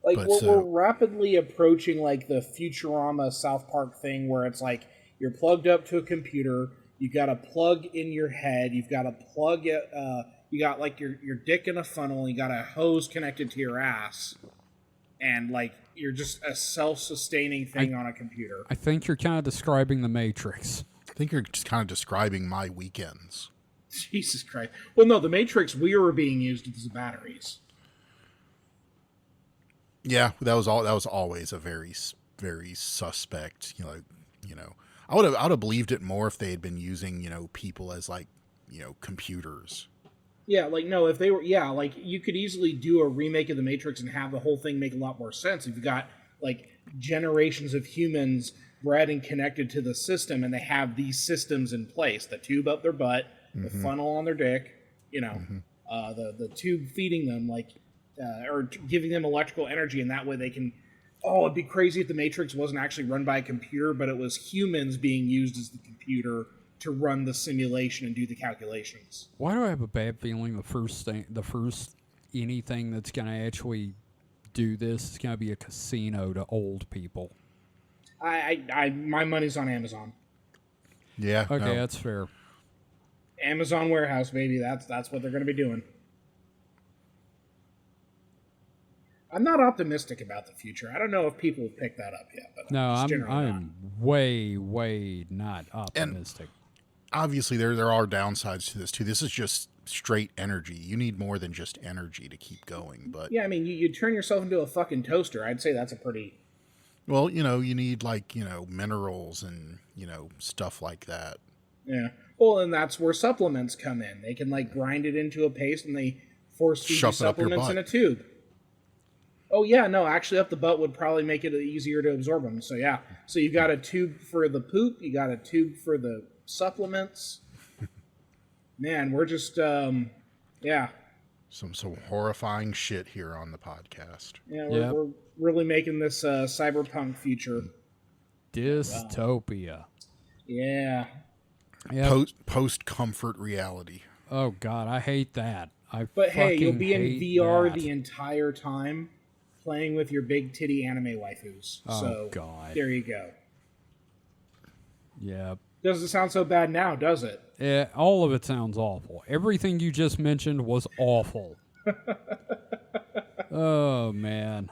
S2: Like
S3: But
S2: we're rapidly approaching like the Futurama South Park thing where it's like you're plugged up to a computer, you got a plug in your head, you've got a plug you got like your dick in a funnel, you got a hose connected to your ass, and like you're just a self-sustaining thing on a computer.
S1: I think you're kind of describing the Matrix.
S3: I think you're just kind of describing my weekends.
S2: Jesus Christ. Well, no, the Matrix, we were being used as batteries.
S3: Yeah, that was always a very suspect, you know. I would have believed it more if they had been using, you know, people as like, you know, computers.
S2: Yeah, like, no, if they were, yeah, like, you could easily do a remake of The Matrix and have the whole thing make a lot more sense if you've got, like, generations of humans bred and connected to the system, and they have these systems in place. The tube up their butt, the funnel on their dick, you know, the tube feeding them, like, or giving them electrical energy, and that way they can... Oh, it'd be crazy if The Matrix wasn't actually run by a computer, but it was humans being used as the computer to run the simulation and do the calculations.
S1: Why do I have a bad feeling the first anything that's going to actually do this is going to be a casino to old people?
S2: My money's on Amazon.
S3: Yeah.
S1: Okay,
S3: no.
S1: that's fair.
S2: Amazon warehouse, baby. That's what they're going to be doing. I'm not optimistic about the future. I don't know if people have picked that up yet. But
S1: No,
S2: I'm
S1: I'm way not optimistic.
S3: Obviously, there are downsides to this too. This is just straight energy. You need more than just energy to keep going. But
S2: yeah, I mean, you turn yourself into a fucking toaster. I'd say that's a pretty...
S3: well, you know, you need like, you know, minerals and, you know, stuff like that.
S2: Yeah. Well, and that's where supplements come in. They can like grind it into a paste and they force feed you
S3: Shove it up your
S2: supplements in a
S3: butt.
S2: tube. Oh yeah, no, actually up the butt would probably make it easier to absorb them. So yeah. So you've got a tube for the poop, you got a tube for the supplements. Man, we're just yeah.
S3: Some horrifying shit here on the podcast.
S2: Yeah,
S1: Yep.
S2: we're really making this cyberpunk future.
S1: Dystopia.
S2: Yeah.
S1: Yeah.
S3: Post comfort reality.
S1: Oh God, I hate that.
S2: But hey, you'll
S1: fucking
S2: be in
S1: hate
S2: VR
S1: that.
S2: the entire time playing with your big titty anime waifus.
S1: Oh,
S2: So
S1: God.
S2: there you go.
S1: Yeah.
S2: Doesn't sound so bad now, does it?
S1: All of it sounds awful. Everything you just mentioned was awful. Oh man.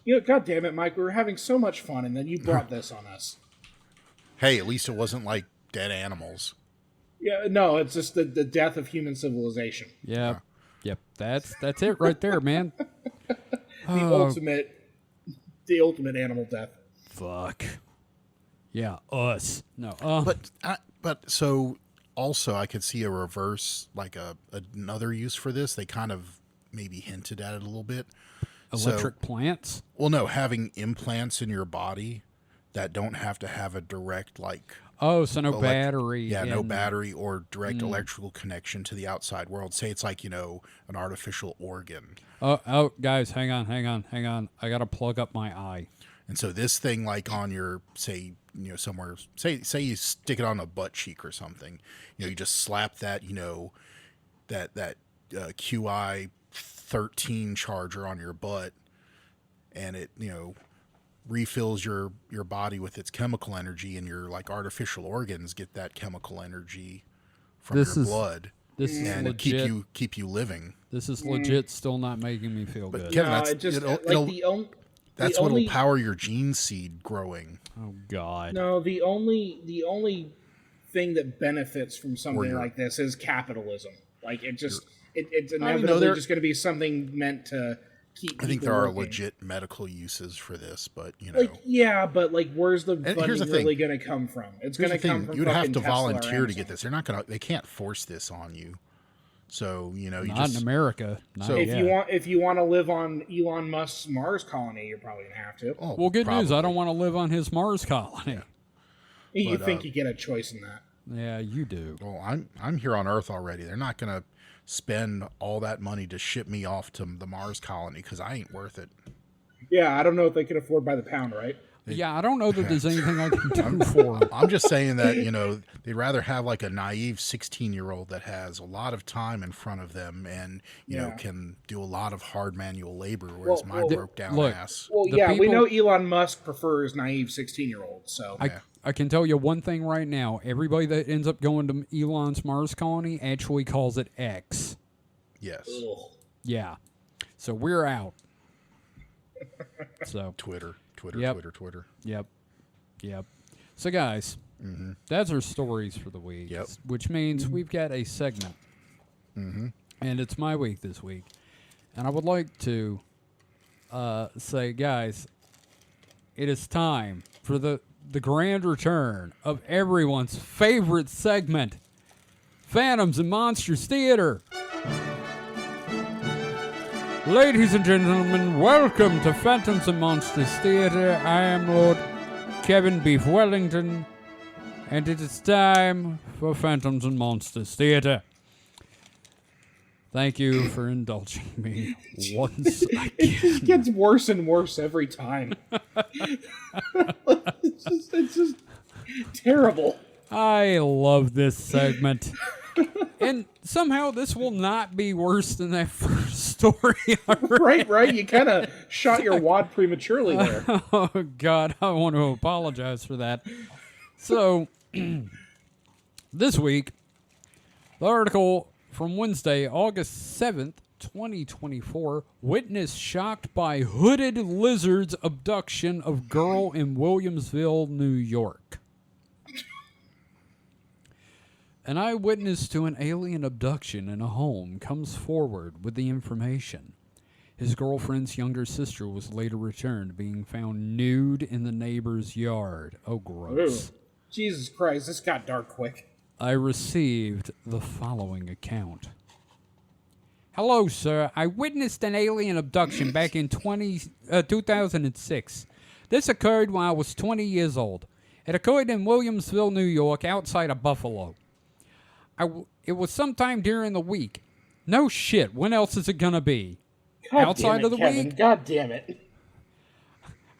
S2: You know, God damn it, Mike, we were having so much fun and then you brought this on us.
S3: Hey, at least it wasn't like dead animals.
S2: Yeah, no, it's just the death of human civilization.
S1: Yep. Yep. That's it right there, man.
S2: The ultimate animal death.
S1: Fuck. Yeah, us. No.
S3: But so also I could see a reverse, like another use for this. They kind of maybe hinted at it a little bit.
S1: Electric plants?
S3: Well, no, having implants in your body that don't have to have a direct, like...
S1: Oh, so no battery.
S3: Yeah, no battery or direct electrical connection to the outside world. Say it's like, an artificial organ.
S1: Oh, guys, hang on. I got to plug up my eye.
S3: And so this thing, like on your, say, somewhere, say you stick it on a butt cheek or something, you just slap that, that QI 13 charger on your butt, and it, refills your body with its chemical energy, and your like artificial organs get that chemical energy from your blood.
S1: This is
S3: and
S1: legit.
S3: keep you living.
S1: This is legit. Still not making me feel good.
S3: Kevin,
S2: No,
S3: that's,
S2: it just
S3: that's what'll power your gene seed growing.
S1: Oh God.
S2: No, the only thing that benefits from something like this is capitalism. Like it's inevitably just going to be something meant to keep people
S3: I think there are
S2: working.
S3: legit medical uses for this, but
S2: but where's the funding really going to come from? It's going to come from
S3: you'd have
S2: fucking
S3: to
S2: Tesla or
S3: volunteer to
S2: Amazon.
S3: get this. They can't force this on you. So,
S1: Not in America.
S2: If you want to live on Elon Musk's Mars colony, you're probably going to have to.
S3: Oh,
S1: well, good
S3: probably.
S1: news. I don't want to live on his Mars colony.
S2: You think you get a choice in that?
S1: Yeah, you do.
S3: Well, I'm here on Earth already. They're not going to spend all that money to ship me off to the Mars colony because I ain't worth it.
S2: Yeah, I don't know if they can afford by the pound, right?
S1: Yeah, I don't know that there's anything I can do for them.
S3: I'm just saying that, they'd rather have like a naive 16-year-old that has a lot of time in front of them and, can do a lot of hard manual labor, whereas my broke down ass.
S2: Well, we know Elon Musk prefers naive 16-year-olds, so...
S1: I can tell you one thing right now. Everybody that ends up going to Elon's Mars colony actually calls it X.
S3: Yes.
S2: Ugh.
S1: Yeah. So we're out. So
S3: Twitter.
S1: Yep.
S3: Twitter.
S1: Yep. So, guys, that's our stories for the week, which means we've got a segment. And it's my week this week. And I would like to say, guys, it is time for the grand return of everyone's favorite segment, Phantoms and Monsters Theater. Ladies and gentlemen, welcome to Phantoms and Monsters Theater. I am Lord Kevin Beef Wellington, and it is time for Phantoms and Monsters Theater. Thank you for indulging me once again.
S2: It just gets worse and worse every time. it's just terrible.
S1: I love this segment. And somehow this will not be worse than that first story I read.
S2: Right. You kind of shot your wad prematurely there.
S1: Oh, God, I want to apologize for that. So, this week, the article from Wednesday, August 7th, 2024, witness shocked by hooded lizards abduction of girl in Williamsville, New York. An eyewitness to an alien abduction in a home comes forward with the information. His girlfriend's younger sister was later returned, being found nude in the neighbor's yard. Oh, gross.
S2: Ooh. Jesus Christ, this got dark quick.
S1: I received the following account. Hello, sir. I witnessed an alien abduction back in 2006. This occurred when I was 20 years old. It occurred in Williamsville, New York, outside of Buffalo. It was sometime during the week. No shit. When else is it gonna be? Outside of the week?
S2: God damn it.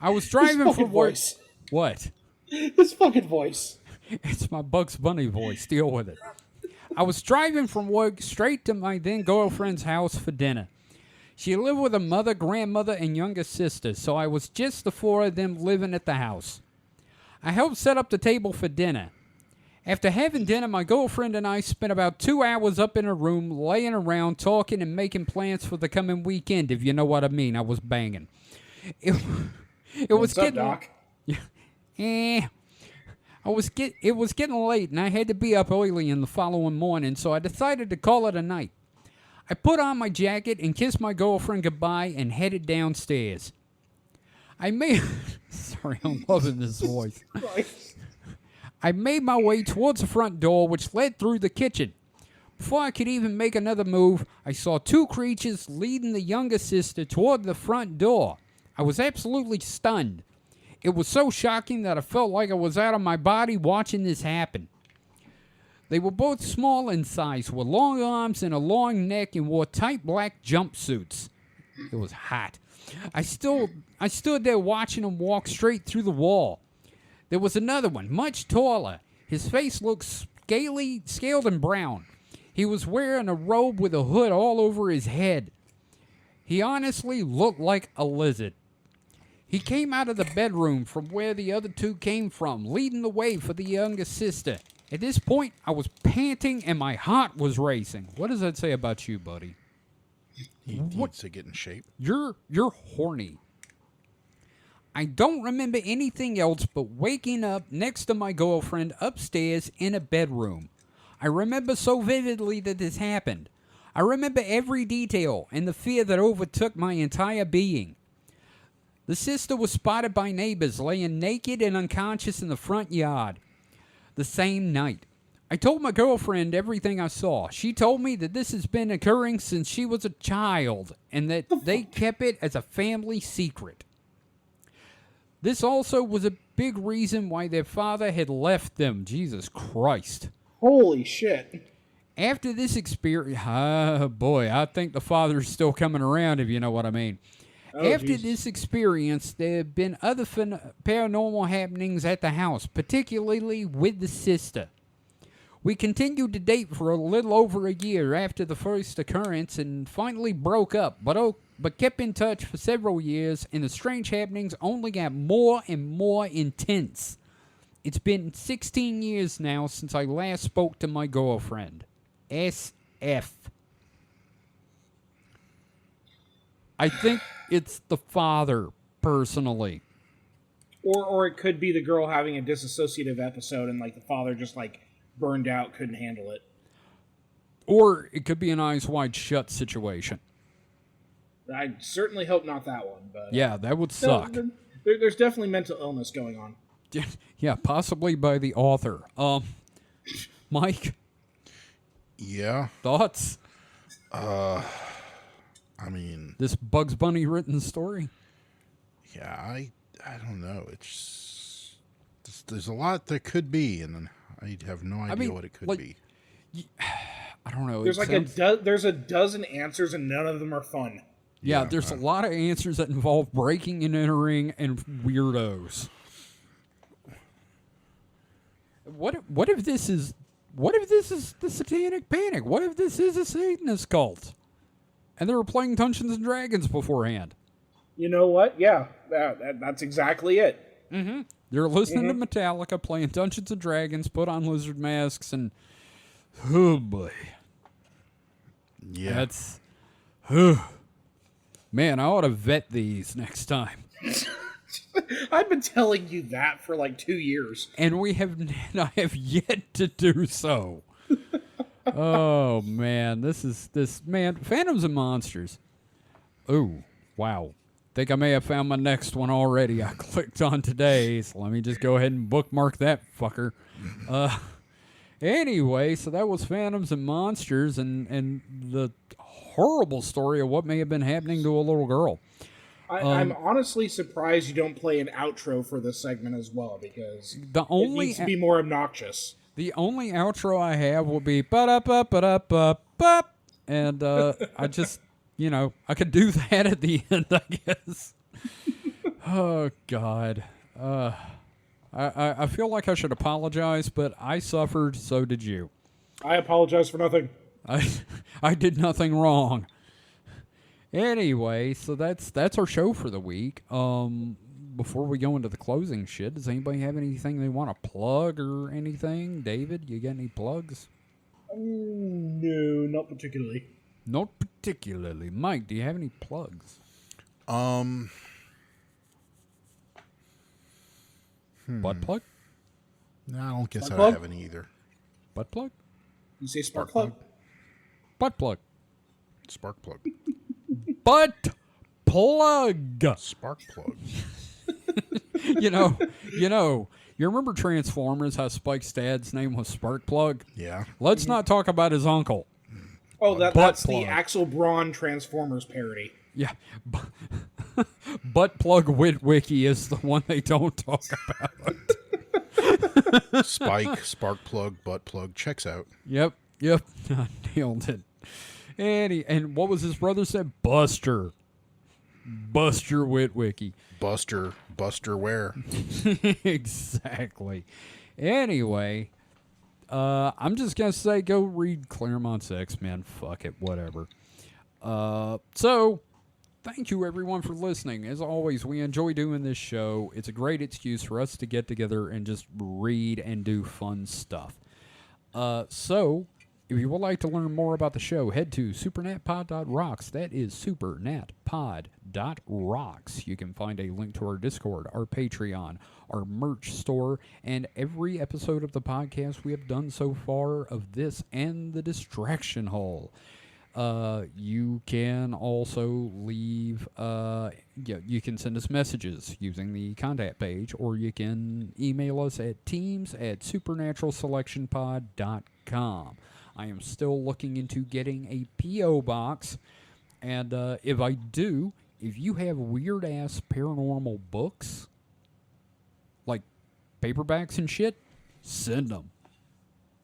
S1: I was driving from work.
S2: Voice.
S1: What?
S2: This fucking voice.
S1: It's my Bugs Bunny voice. Deal with it. I was driving from work straight to my then girlfriend's house for dinner. She lived with her mother, grandmother, and younger sister, so I was just the four of them living at the house. I helped set up the table for dinner. After having dinner, my girlfriend and I spent about 2 hours up in her room, laying around, talking and making plans for the coming weekend, if you know what I mean. I was banging. It was getting...
S2: Doc?
S1: It was getting late, and I had to be up early in the following morning, so I decided to call it a night. I put on my jacket and kissed my girlfriend goodbye and headed downstairs. Sorry, I'm loving this voice. I made my way towards the front door, which led through the kitchen. Before I could even make another move, I saw two creatures leading the younger sister toward the front door. I was absolutely stunned. It was so shocking that I felt like I was out of my body watching this happen. They were both small in size, with long arms and a long neck, and wore tight black jumpsuits. It was hot. I stood there watching them walk straight through the wall. There was another one, much taller. His face looked scaled and brown. He was wearing a robe with a hood all over his head. He honestly looked like a lizard. He came out of the bedroom from where the other two came from, leading the way for the younger sister. At this point, I was panting and my heart was racing. What does that say about you, buddy?
S3: He needs to get in shape.
S1: You're horny. I don't remember anything else but waking up next to my girlfriend upstairs in a bedroom. I remember so vividly that this happened. I remember every detail and the fear that overtook my entire being. The sister was spotted by neighbors laying naked and unconscious in the front yard the same night. I told my girlfriend everything I saw. She told me that this has been occurring since she was a child and that they kept it as a family secret. This also was a big reason why their father had left them. Jesus Christ.
S2: Holy shit.
S1: After this experience, boy, I think the father's still coming around, if you know what I mean.
S2: Oh,
S1: After this experience, there have been other paranormal happenings at the house, particularly with the sister. We continued to date for a little over a year after the first occurrence and finally broke up, but kept in touch for several years, and the strange happenings only got more and more intense. It's been 16 years now since I last spoke to my girlfriend. SF. I think it's the father, personally.
S2: Or it could be the girl having a disassociative episode and like the father just like burned out, couldn't handle it.
S1: Or it could be an eyes wide shut situation.
S2: I certainly hope not that one, but
S1: yeah, that would suck.
S2: There's definitely mental illness going on.
S1: Yeah, possibly by the author. Mike?
S3: Yeah.
S1: Thoughts?
S3: I mean,
S1: this Bugs Bunny written story?
S3: Yeah, I don't know. There's a lot that could be, and I have no idea what it could be.
S1: I don't know.
S2: There's there's a dozen answers, and none of them are fun.
S1: Yeah, there's a lot of answers that involve breaking and entering and weirdos. What if this is the Satanic Panic? What if this is a Satanist cult? And they were playing Dungeons and Dragons beforehand.
S2: You know what? Yeah, that's exactly it.
S1: Mm-hmm. They're listening to Metallica, playing Dungeons and Dragons, put on lizard masks, and oh boy,
S3: yeah,
S1: that's man. I ought to vet these next time.
S2: I've been telling you that for like 2 years,
S1: and I have yet to do so. Oh man, Phantoms and Monsters. Oh wow, think I may have found my next one already. I clicked on today, so let me just go ahead and bookmark that fucker. Anyway, so that was Phantoms and Monsters, and the horrible story of what may have been happening to a little girl.
S2: I'm honestly surprised you don't play an outro for this segment as well, because it needs to be more obnoxious.
S1: The only outro I have will be ba-da-ba-ba-da-ba-ba, and I just, I could do that at the end, I guess. Oh, God. I feel like I should apologize, but I suffered, so did you.
S2: I apologize for nothing.
S1: I did nothing wrong. Anyway, so that's our show for the week. Before we go into the closing shit, does anybody have anything they want to plug or anything? David, you got any plugs?
S2: No, not particularly.
S1: Not particularly. Mike, do you have any plugs? Butt plug?
S3: No, I don't guess
S2: Butt
S3: I
S2: plug?
S3: have any either.
S1: Butt plug?
S2: You say spark plug?
S1: Butt plug.
S3: Spark plug.
S1: Butt plug.
S3: Spark plug.
S1: You remember Transformers, how Spike's dad's name was Sparkplug?
S3: Yeah.
S1: Let's not talk about his uncle.
S2: Oh, that's the
S1: plug.
S2: Axel Braun Transformers parody.
S1: Yeah. Butt Plug Witwicky is the one they don't talk about.
S3: Spike, spark plug, butt plug, checks out.
S1: Yep. I nailed it. And what was his brother said? Buster Witwicky.
S3: Buster where?
S1: Exactly. Anyway, I'm just going to say go read Claremont's X-Men. Fuck it, whatever. So, thank you everyone for listening. As always, we enjoy doing this show. It's a great excuse for us to get together and just read and do fun stuff. So, if you would like to learn more about the show, head to supernatpod.rocks. That is supernatpod.rocks. You can find a link to our Discord, our Patreon, our merch store, and every episode of the podcast we have done so far of this and the Distraction Hole. You can also leave, you can send us messages using the contact page, or you can email us at teams@supernaturalselectionpod.com. I am still looking into getting a P.O. box, and if I do, if you have weird-ass paranormal books, like paperbacks and shit, send them.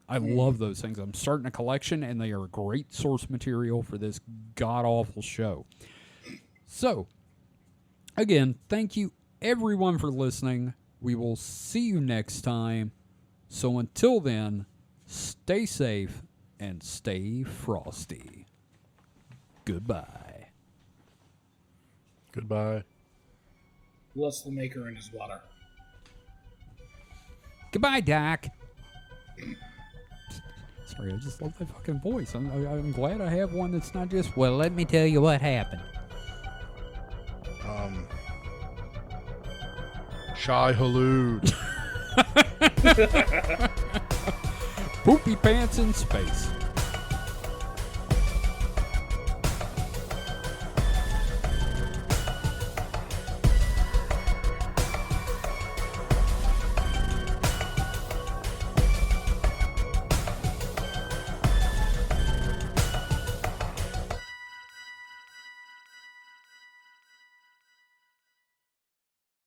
S1: I love those things. I'm starting a collection, and they are great source material for this god-awful show. So, again, thank you everyone for listening. We will see you next time. So until then, stay safe and stay frosty. Goodbye.
S3: Goodbye.
S2: Bless the maker and his water.
S1: Goodbye, Doc. Sorry, I just love that fucking voice. I'm glad I have one that's not just, well, let me tell you what happened.
S3: Shy Halud.
S1: Poopy pants in space.